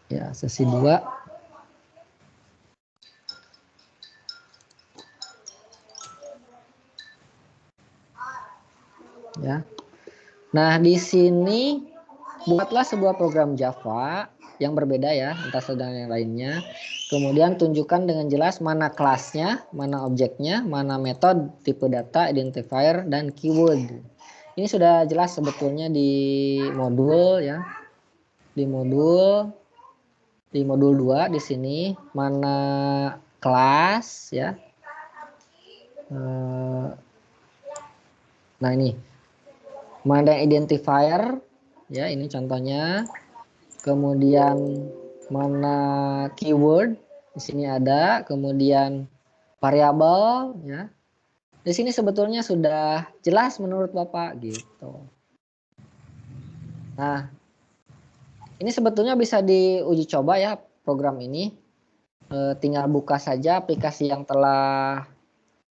S1: Ya, sesi 2. Ya. Nah, di sini buatlah sebuah program Java yang berbeda ya, entah sedang yang lainnya. Kemudian tunjukkan dengan jelas mana kelasnya, mana objeknya, mana metode, tipe data, identifier, dan keyword. Ini sudah jelas sebetulnya di modul ya. Di modul 2 di sini mana kelas ya. Nah, ini mana identifier ya, ini contohnya. Kemudian mana keyword di sini ada, kemudian variabel ya. Di sini sebetulnya sudah jelas menurut Bapak gitu. Nah, ini sebetulnya bisa diuji coba ya program ini. Tinggal buka saja aplikasi yang telah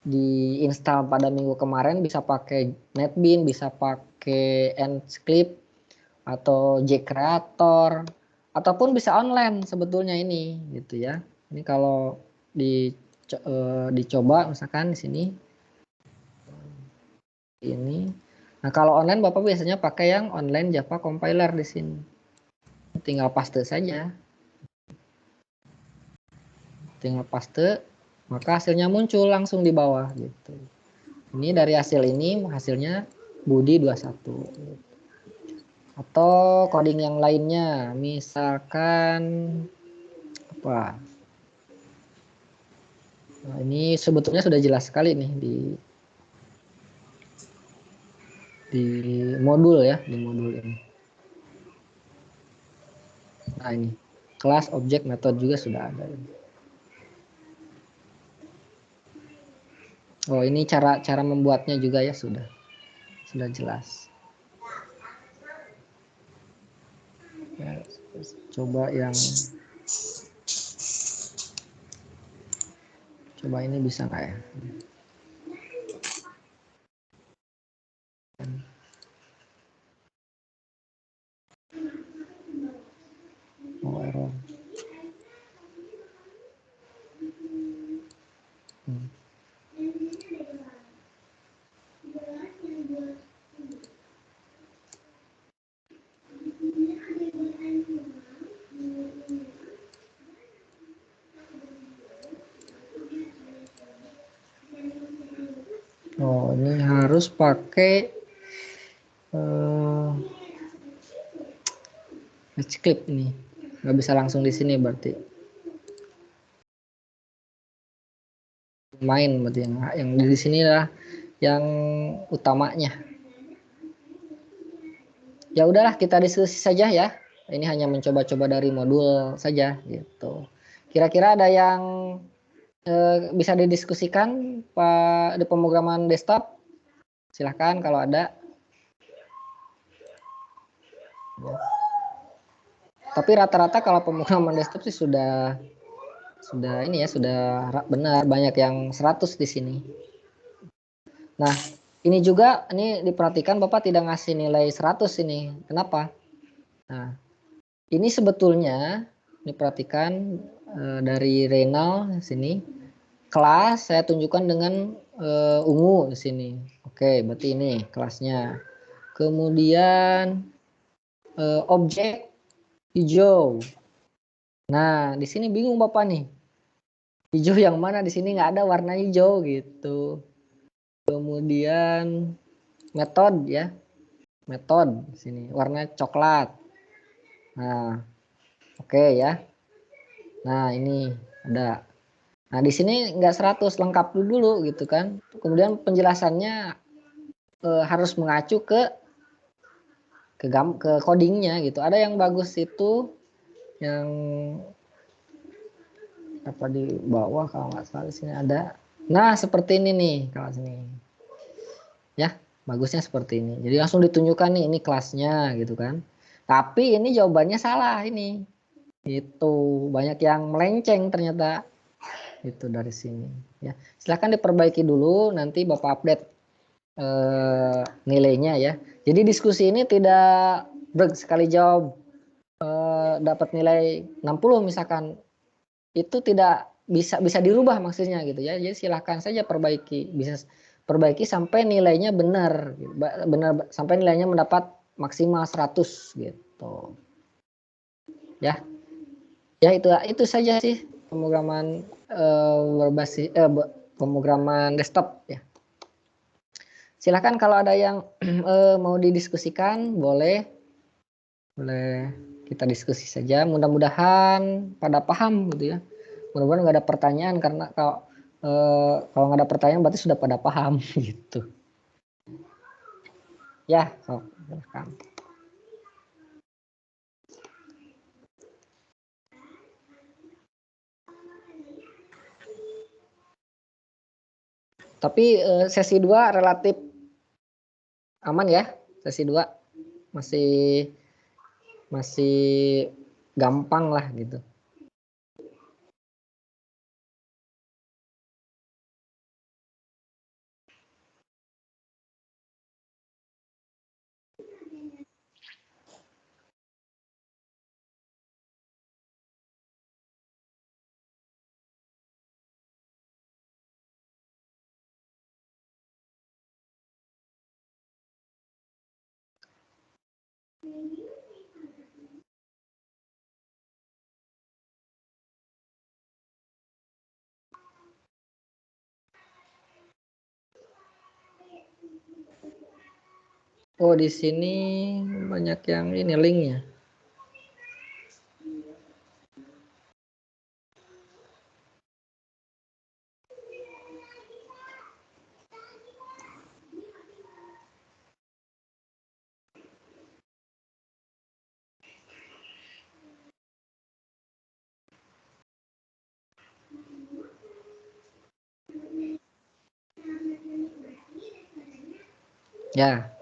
S1: diinstal pada minggu kemarin, bisa pakai NetBeans, bisa pakai Enscript atau JCreator, ataupun bisa online sebetulnya ini gitu ya. Ini kalau dicoba misalkan di sini ini. Nah, kalau online Bapak biasanya pakai yang online Java compiler di sini. Tinggal paste saja. Tinggal paste, maka hasilnya muncul langsung di bawah gitu. Ini dari hasil ini hasilnya Budi 21. Atau coding yang lainnya, misalkan apa? Nah, ini sebetulnya sudah jelas sekali nih di modul ya, di modul ini. Nah, ini kelas, objek, metode juga sudah ada. Oh, ini cara membuatnya juga ya sudah jelas. Ya, coba ini bisa nggak ya? Oh, error. Oh, ini harus pakai Enscript nih, nggak bisa langsung di sini berarti. Main berarti yang di sini lah yang utamanya. Ya udahlah, kita diskusi saja ya. Ini hanya mencoba-coba dari modul saja gitu. Kira-kira ada yang bisa didiskusikan Pak di pemrograman desktop? Silahkan kalau ada. Ya. Tapi rata-rata kalau pemrograman desktop sih sudah ini ya, sudah benar, banyak yang 100 di sini. Nah, ini juga ini diperhatikan Bapak tidak ngasih nilai 100 ini. Kenapa? Nah, ini sebetulnya diperhatikan dari Reynal sini. Kelas saya tunjukkan dengan ungu di sini. Oke, berarti ini kelasnya. Kemudian objek hijau. Nah, di sini bingung Bapak nih. Hijau yang mana? Di sini nggak ada warna hijau gitu. Kemudian metode ya. Metode di sini warna coklat. Nah, oke ya. Nah, ini ada. Nah, di sini nggak 100, lengkap dulu gitu kan. Kemudian penjelasannya harus mengacu ke codingnya gitu. Ada yang bagus itu yang apa di bawah kalau nggak salah di sini ada. Nah, seperti ini nih kalau sini. Ya, bagusnya seperti ini. Jadi langsung ditunjukkan nih ini kelasnya gitu kan. Tapi ini jawabannya salah ini. Itu banyak yang melenceng ternyata. Itu dari sini ya. Silakan diperbaiki dulu, nanti Bapak update nilainya ya. Jadi diskusi ini tidak sekali jawab dapat nilai 60 misalkan, itu tidak bisa dirubah maksudnya gitu ya. Jadi silahkan saja perbaiki, perbaiki sampai nilainya benar, benar sampai nilainya mendapat maksimal 100 gitu. Ya. Ya itu saja sih pemrograman berbasis pemrograman desktop ya. Silakan kalau ada yang mau didiskusikan boleh kita diskusi saja. Mudah-mudahan pada paham gitu ya. Mudah-mudahan nggak ada pertanyaan karena kalau nggak ada pertanyaan berarti sudah pada paham gitu. Ya, silakan. Tapi sesi 2 relatif aman ya. Sesi 2 masih gampang lah gitu. Oh, di sini banyak yang ini linknya. Ya.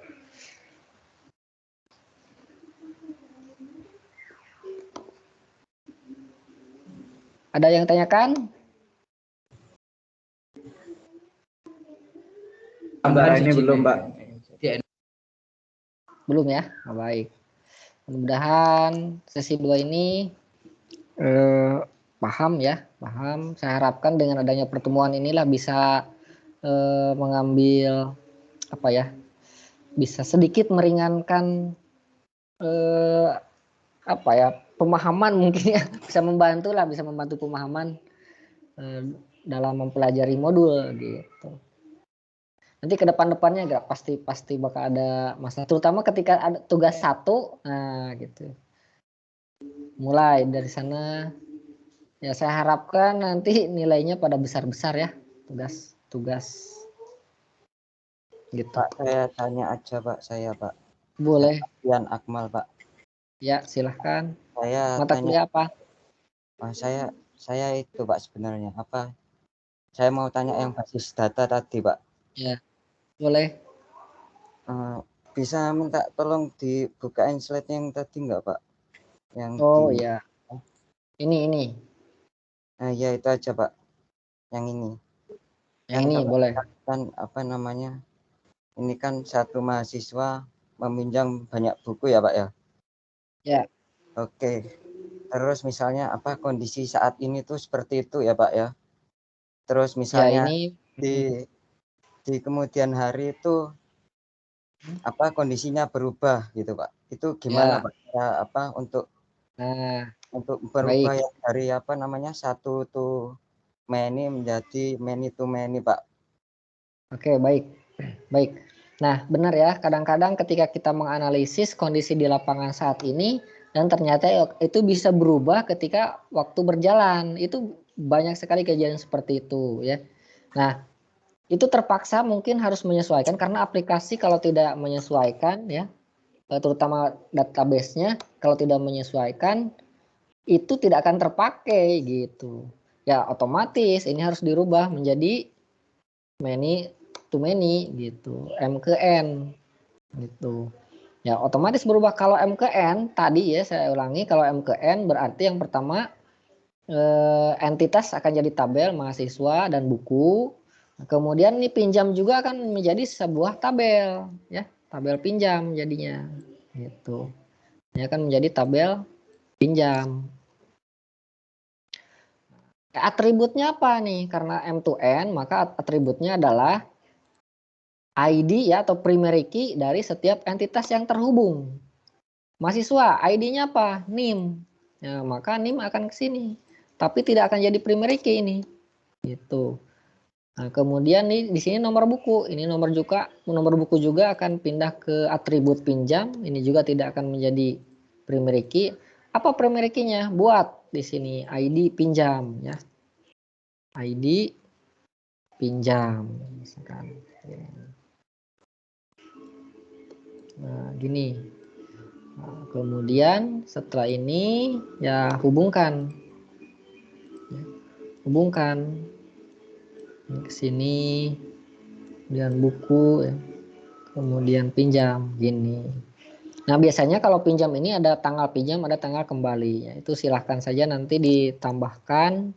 S1: Ada yang tanyakan?
S5: Gambarannya belum, Pak.
S1: Belum ya? Oh, baik. Mudah-mudahan sesi 2 ini paham ya, paham. Saya harapkan dengan adanya pertemuan inilah bisa mengambil apa ya? Bisa sedikit meringankan apa ya? Pemahaman mungkin ya, bisa membantu pemahaman dalam mempelajari modul gitu. Nanti ke depan-depannya pasti bakal ada masalah, terutama ketika ada tugas 1, nah gitu. Mulai dari sana ya saya harapkan nanti nilainya pada besar-besar ya tugas gitu.
S7: Pak, saya tanya aja Pak, Pak.
S1: Boleh.
S7: Yan Akmal Pak.
S1: Ya silahkan.
S7: Saya
S1: Mata kuliah apa?
S7: Saya itu Pak sebenarnya apa? Saya mau tanya yang basis data tadi Pak.
S1: Ya boleh.
S7: Bisa minta tolong dibukain slide yang tadi enggak Pak? Yang
S1: ya. Ini.
S7: Nah ya itu aja Pak. Yang ini.
S1: Yang ini boleh.
S7: Kan apa namanya? Ini kan satu mahasiswa meminjam banyak buku ya Pak ya? Ya. Oke. Terus misalnya apa kondisi saat ini tuh seperti itu ya Pak ya? Terus misalnya
S1: ya, ini
S7: di kemudian hari itu apa kondisinya berubah gitu Pak? Itu gimana
S1: ya.
S7: Pak? Apa untuk berubah
S1: baik.
S7: yang dari apa namanya satu to many menjadi many to many Pak?
S1: Oke, baik. Nah, benar ya, kadang-kadang ketika kita menganalisis kondisi di lapangan saat ini dan ternyata itu bisa berubah ketika waktu berjalan. Itu banyak sekali kejadian seperti itu ya. Nah, itu terpaksa mungkin harus menyesuaikan karena aplikasi kalau tidak menyesuaikan ya, terutama database-nya kalau tidak menyesuaikan itu tidak akan terpakai gitu. Ya, otomatis ini harus dirubah menjadi many to many gitu, M ke N gitu. Ya otomatis berubah. Kalau M ke N tadi ya saya ulangi, kalau M ke N berarti yang pertama entitas akan jadi tabel mahasiswa dan buku. Kemudian ini pinjam juga akan menjadi sebuah tabel ya, tabel pinjam jadinya gitu. Ini akan menjadi tabel pinjam. Atributnya apa nih? Karena M to N maka atributnya adalah ID ya atau primary key dari setiap entitas yang terhubung. Mahasiswa, ID-nya apa? NIM. Nah, maka NIM akan ke sini. Tapi tidak akan jadi primary key ini. Gitu. Nah, kemudian nih di sini nomor buku. Ini nomor buku juga akan pindah ke atribut pinjam. Ini juga tidak akan menjadi primary key. Apa primary key-nya? Buat di sini ID pinjam ya. ID pinjam misalkan. Nah, gini. Nah, kemudian setelah ini ya hubungkan ke sini, kemudian buku ya. Kemudian pinjam gini. Nah, biasanya kalau pinjam ini ada tanggal pinjam, ada tanggal kembali ya. Itu silahkan saja nanti ditambahkan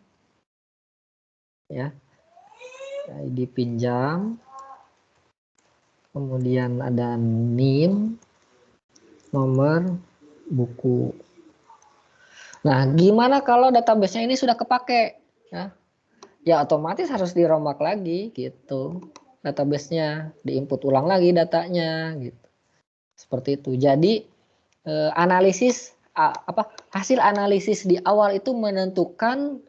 S1: ya. ID pinjam. Kemudian ada NIM, nomor buku. Nah, gimana kalau database-nya ini sudah kepake ya? Ya otomatis harus dirombak lagi gitu. Database-nya diinput ulang lagi datanya gitu. Seperti itu. Jadi hasil analisis di awal itu menentukan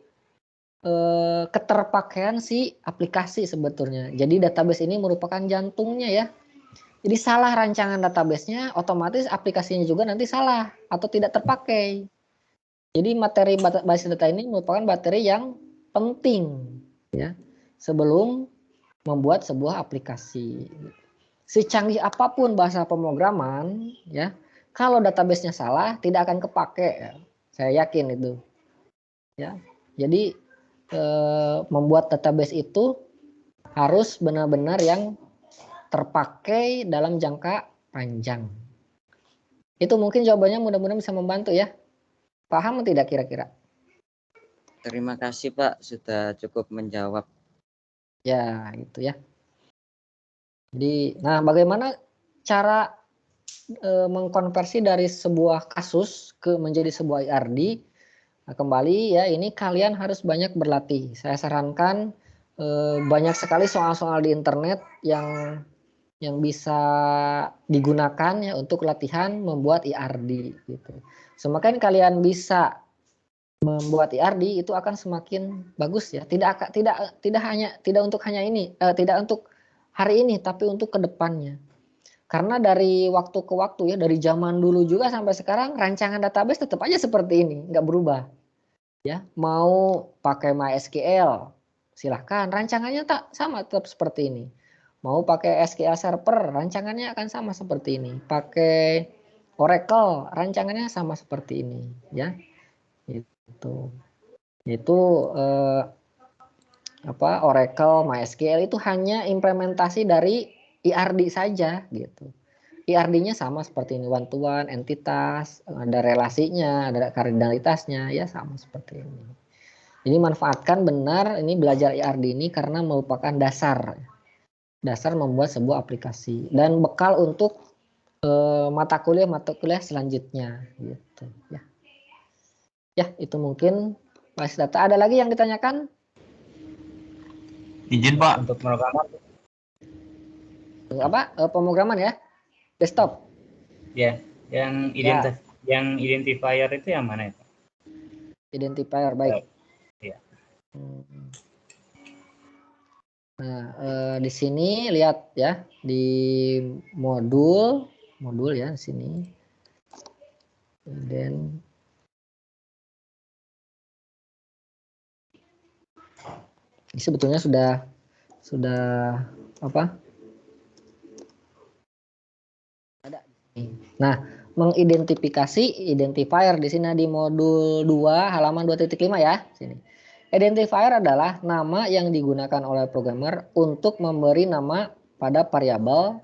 S1: keterpakaian si aplikasi sebetulnya. Jadi database ini merupakan jantungnya ya. Jadi salah rancangan database-nya, otomatis aplikasinya juga nanti salah atau tidak terpakai. Jadi materi basis data ini merupakan materi yang penting ya sebelum membuat sebuah aplikasi. Secanggih apapun bahasa pemrograman ya, kalau database-nya salah tidak akan kepake ya. Saya yakin itu. Ya. Jadi membuat database itu harus benar-benar yang terpakai dalam jangka panjang. Itu mungkin jawabannya mudah-mudahan bisa membantu ya. Paham tidak kira-kira?
S7: Terima kasih Pak, sudah cukup menjawab.
S1: Ya, gitu ya. Jadi, nah bagaimana cara mengkonversi dari sebuah kasus menjadi sebuah IRD? Nah, kembali ya, ini kalian harus banyak berlatih. Saya sarankan banyak sekali soal-soal di internet yang bisa digunakan ya untuk latihan membuat IRD gitu. Semakin kalian bisa membuat IRD itu akan semakin bagus ya. Tidak untuk hari ini tapi untuk kedepannya. Karena dari waktu ke waktu ya, dari zaman dulu juga sampai sekarang rancangan database tetap aja seperti ini, nggak berubah. Ya, mau pakai MySQL silahkan, rancangannya tetap seperti ini. Mau pakai SQL Server, rancangannya akan sama seperti ini. Pakai Oracle, rancangannya sama seperti ini, ya. Itu Oracle, MySQL itu hanya implementasi dari IRD saja, gitu. IRD-nya sama seperti ini, one to one, entitas, ada relasinya, ada kardinalitasnya, ya sama seperti ini. Jadi manfaatkan benar ini belajar IRD ini karena merupakan dasar membuat sebuah aplikasi dan bekal untuk mata kuliah selanjutnya gitu ya. Ya, itu mungkin basis data. Ada lagi yang ditanyakan?
S3: Izin Pak untuk pemrograman.
S1: Pemrograman ya? Desktop.
S3: Ya, yang identifier itu yang mana itu?
S1: Identifier, baik.
S3: Ya.
S1: Nah, di sini lihat ya, di modul ya di sini. Dan ini sebetulnya sudah apa? Ada. Nah, mengidentifikasi identifier di sini di modul 2 halaman 2.5 ya, sini. Identifier adalah nama yang digunakan oleh programmer untuk memberi nama pada variabel,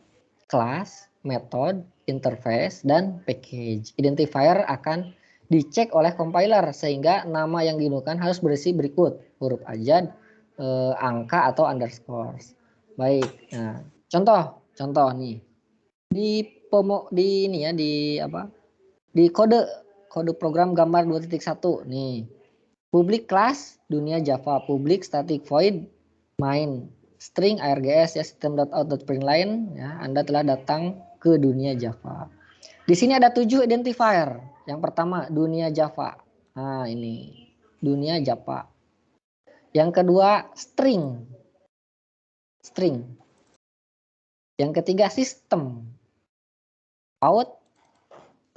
S1: kelas, metode, interface, dan package. Identifier akan dicek oleh compiler sehingga nama yang digunakan harus berisi berikut: huruf abjad, angka atau underscore. Baik. Nah, contoh nih. Di kode program gambar 2.1 nih. Public class dunia Java, public static void main string args ya system.out.println ya, Anda telah datang ke dunia Java. Di sini ada 7 identifier. Yang pertama dunia Java. Nah, ini dunia Java. Yang kedua string. Yang ketiga sistem. Out,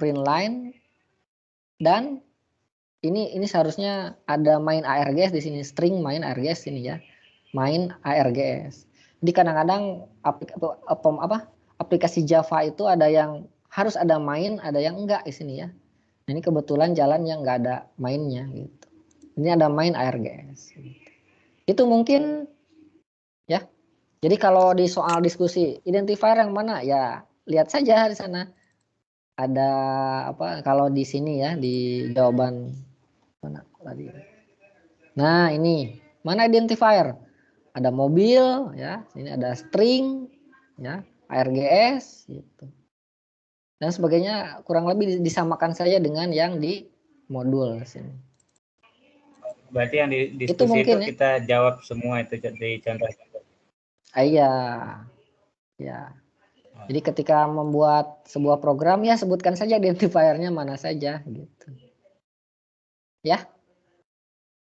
S1: println, dan ini seharusnya ada main args di sini, string main args ini ya. Main args. Jadi kadang-kadang aplikasi Java itu ada yang harus ada main, ada yang enggak di sini ya. Nah, ini kebetulan jalan yang enggak ada mainnya gitu. Ini ada main args. Itu mungkin ya. Jadi kalau di soal diskusi identifier yang mana ya lihat saja di sana. Ada kalau di sini ya di jawaban mana tadi. Nah, ini mana identifier? Ada mobil ya, sini ada string ya, args gitu. Dan sebagainya kurang lebih disamakan saja dengan yang di modul sini.
S3: Berarti yang di diskusi itu kita jawab semua itu di contoh.
S1: Iya. Ya. Jadi ketika membuat sebuah program ya sebutkan saja identifiernya mana saja gitu. Ya.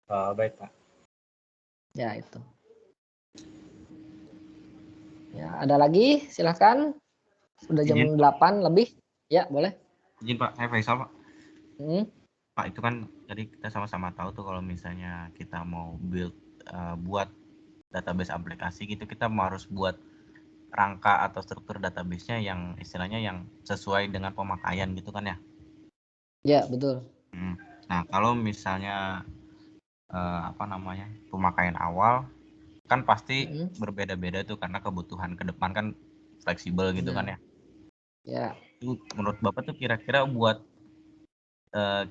S3: Oh, baik, Pak.
S1: Ya, itu. Ya, ada lagi? Silakan. Sudah jam 8 lebih. Ya, boleh.
S8: Izin Pak, saya Faisal Pak.
S9: Pak, itu kan tadi kita sama-sama tahu tuh kalau misalnya kita mau buat database aplikasi gitu, kita harus buat rangka atau struktur database-nya yang istilahnya yang sesuai dengan pemakaian gitu kan ya?
S1: Ya, betul.
S9: Nah, kalau misalnya pemakaian awal kan pasti berbeda-beda tuh karena kebutuhan ke depan kan fleksibel gitu kan ya?
S1: Ya.
S9: Itu menurut Bapak tuh kira-kira buat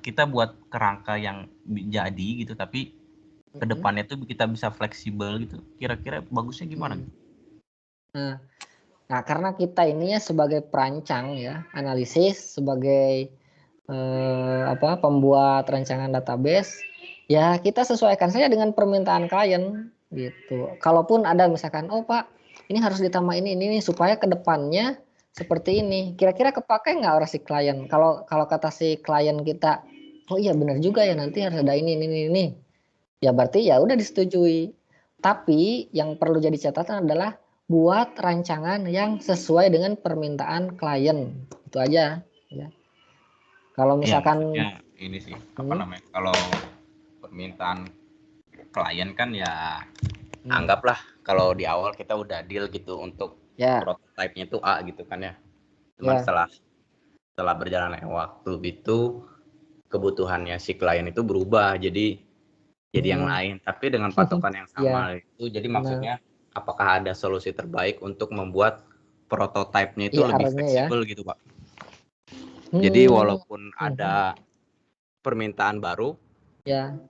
S9: kita buat kerangka yang jadi gitu, tapi ke depannya tuh kita bisa fleksibel gitu. Kira-kira bagusnya gimana?
S1: Nah, karena kita ini ya sebagai perancang ya, analisis sebagai pembuat rancangan database, ya kita sesuaikan saja dengan permintaan klien gitu. Kalaupun ada misalkan, oh Pak, ini harus ditambah ini supaya ke depannya seperti ini. Kira-kira kepakai nggak orang si klien? Kalau kata si klien kita, oh iya benar juga ya nanti harus ada ini. Ya berarti ya udah disetujui. Tapi yang perlu jadi catatan adalah buat rancangan yang sesuai dengan permintaan klien. Itu aja ya. Kalau misalkan
S9: ya, ini sih kalau permintaan klien kan ya anggaplah kalau di awal kita udah deal gitu untuk prototipe-nya itu A gitu kan ya. Cuman setelah berjalannya waktu itu kebutuhannya si klien itu berubah jadi yang lain, tapi dengan patokan yang sama itu. Jadi maksudnya apakah ada solusi terbaik untuk membuat prototipe-nya itu lebih fleksibel gitu, Pak? Jadi walaupun ada permintaan baru,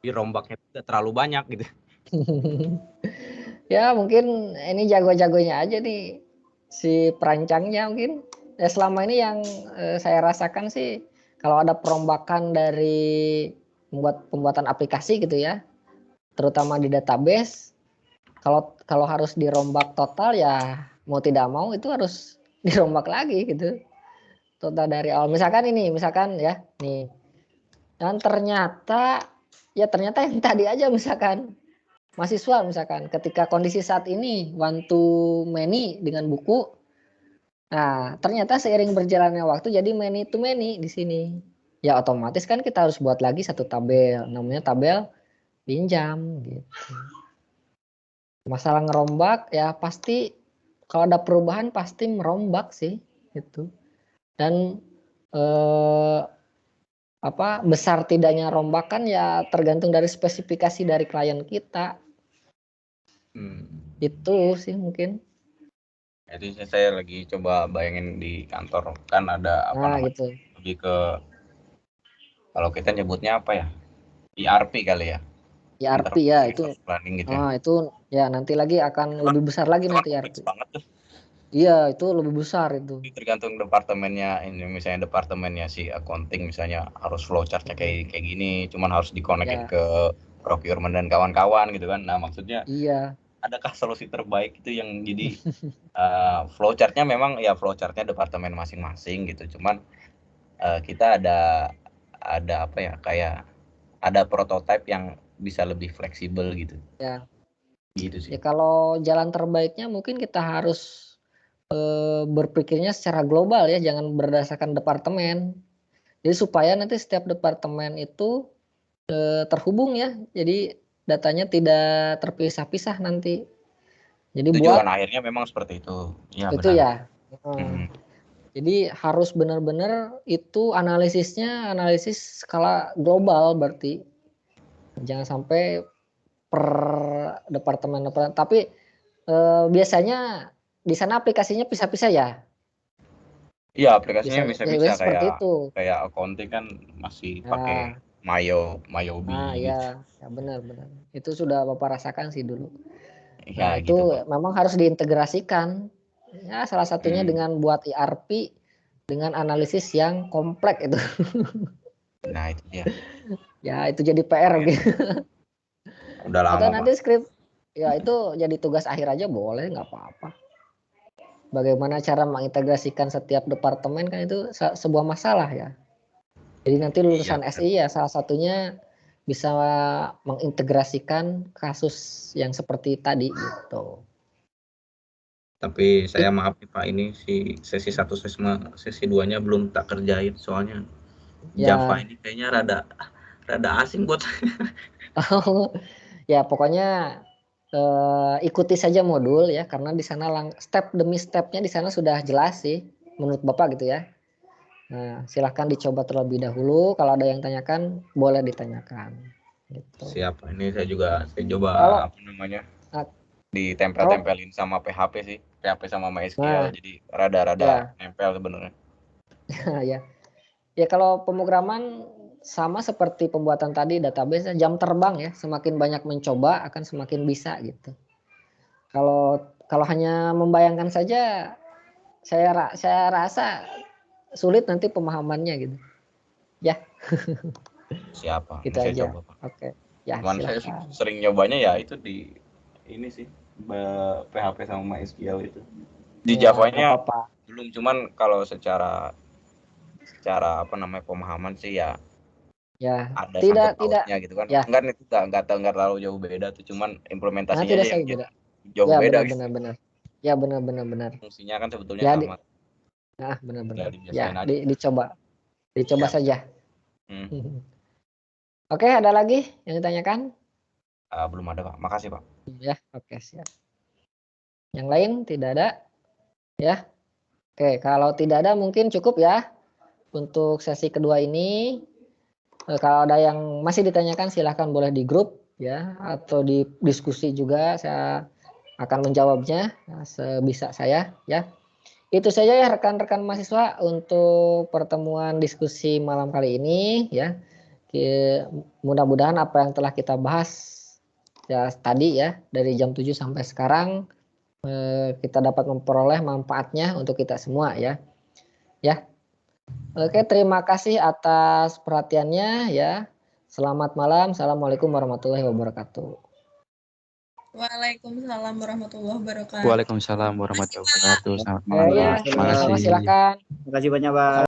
S9: dirombaknya tidak terlalu banyak gitu.
S1: Ya mungkin ini jago-jagonya aja nih si perancangnya mungkin. Ya selama ini yang saya rasakan sih kalau ada perombakan dari pembuatan aplikasi gitu ya, terutama di database, kalau harus dirombak total ya mau tidak mau itu harus dirombak lagi gitu. Total dari awal. Misalkan ya nih. Dan ternyata yang tadi aja misalkan mahasiswa misalkan ketika kondisi saat ini one to many dengan buku. Nah, ternyata seiring berjalannya waktu jadi many to many di sini. Ya otomatis kan kita harus buat lagi satu tabel, namanya tabel pinjam gitu. Masalah ngerombak ya pasti kalau ada perubahan pasti merombak sih gitu. Dan besar tidaknya rombakan ya tergantung dari spesifikasi dari klien kita. Itu sih mungkin.
S9: Jadi saya lagi coba bayangin di kantor kan ada
S1: gitu.
S9: Lebih ke kalau kita nyebutnya apa ya? ERP kali ya.
S1: ERP ya itu.
S9: Planning gitu.
S1: Itu ya nanti lagi akan lebih besar lagi nanti ERP.
S9: Banget tuh.
S1: Iya, itu lebih besar itu.
S9: Tergantung departemennya, ini misalnya departemennya si accounting misalnya harus flowchart-nya kayak gini, cuman harus dikonekin ke procurement dan kawan-kawan gitu kan. Nah, maksudnya adakah solusi terbaik itu yang jadi flowchartnya memang ya flowchartnya departemen masing-masing gitu. Cuman kita ada apa ya, kayak ada prototipe yang bisa lebih fleksibel gitu.
S1: Ya.
S9: Gitu sih.
S1: Ya kalau jalan terbaiknya mungkin kita harus berpikirnya secara global ya, jangan berdasarkan departemen. Jadi supaya nanti setiap departemen itu terhubung ya. Jadi datanya tidak terpisah-pisah nanti. Jadi
S9: itu
S1: buat
S9: juga akhirnya memang seperti itu. Ya,
S1: itu
S9: benar.
S1: ya. Jadi harus benar-benar itu analisis skala global berarti. Jangan sampai per departemen. Tapi biasanya di sana aplikasinya pisah-pisah ya.
S9: Iya, aplikasinya bisa
S1: seperti itu.
S9: Kayak accounting kan masih pakai Mayobi.
S1: Ya benar. Itu sudah Bapak rasakan sih dulu.
S9: Ya,
S1: itu
S9: gitu,
S1: memang harus diintegrasikan. Ya salah satunya dengan buat ERP dengan analisis yang kompleks itu.
S9: Nah, itu dia.
S1: Ya, itu jadi PR gitu.
S9: Udah lama.
S1: Atau nanti skrip ya itu jadi tugas akhir aja boleh, nggak apa-apa. Bagaimana cara mengintegrasikan setiap departemen kan itu sebuah masalah ya. Jadi nanti lulusan SI ya salah satunya bisa mengintegrasikan kasus yang seperti tadi gitu.
S5: Tapi saya maaf nih Pak, ini sesi 1 sesi 2-nya belum tak kerjain soalnya Java ini kayaknya rada asing buat saya.
S1: Ya pokoknya ikuti saja modul ya, karena di sana step demi stepnya di sana sudah jelas sih menurut Bapak gitu ya. Nah, silahkan dicoba terlebih dahulu. Kalau ada yang tanyakan boleh ditanyakan. Gitu.
S9: Siap. Ini saya coba ditempel-tempelin sama PHP sih. PHP sama MySQL, jadi rada-rada nempel sebenarnya.
S1: Ya kalau pemrograman sama seperti pembuatan tadi database, jam terbang ya, semakin banyak mencoba akan semakin bisa gitu. Kalau hanya membayangkan saja, saya rasa sulit nanti pemahamannya gitu. Ya.
S9: Siapa?
S1: Gitu
S9: saya
S1: aja.
S9: coba, Pak.
S1: Oke. Ya,
S9: saya sering nyobanya ya itu di ini sih, PHP sama MySQL itu. Di Java-nya belum, cuman kalau secara apa namanya pemahaman sih ya ada sangkut pautnya gitu kan. Ya. Enggak, itu enggak terlalu jauh beda tuh, cuman implementasinya aja yang jauh beda gitu.
S1: Benar. Ya benar.
S9: Fungsinya kan sebetulnya sama.
S1: Nah, benar. Ya, dicoba saja. Oke, ada lagi yang ditanyakan?
S9: Belum ada, Pak. Makasih, Pak.
S1: Ya, oke, siap. Yang lain tidak ada? Ya. Oke, kalau tidak ada mungkin cukup ya untuk sesi kedua ini. Kalau ada yang masih ditanyakan silahkan boleh di grup ya, atau di diskusi juga, saya akan menjawabnya sebisa saya ya. Itu saja ya rekan-rekan mahasiswa untuk pertemuan diskusi malam kali ini ya. Mudah-mudahan apa yang telah kita bahas ya tadi ya dari jam 7 sampai sekarang kita dapat memperoleh manfaatnya untuk kita semua ya. Oke, terima kasih atas perhatiannya ya. Selamat malam. Assalamualaikum warahmatullahi wabarakatuh.
S2: Waalaikumsalam warahmatullahi wabarakatuh.
S5: Waalaikumsalam warahmatullahi wabarakatuh. Selamat malam.
S1: Terima kasih. Silakan.
S5: Terima kasih banyak, Pak.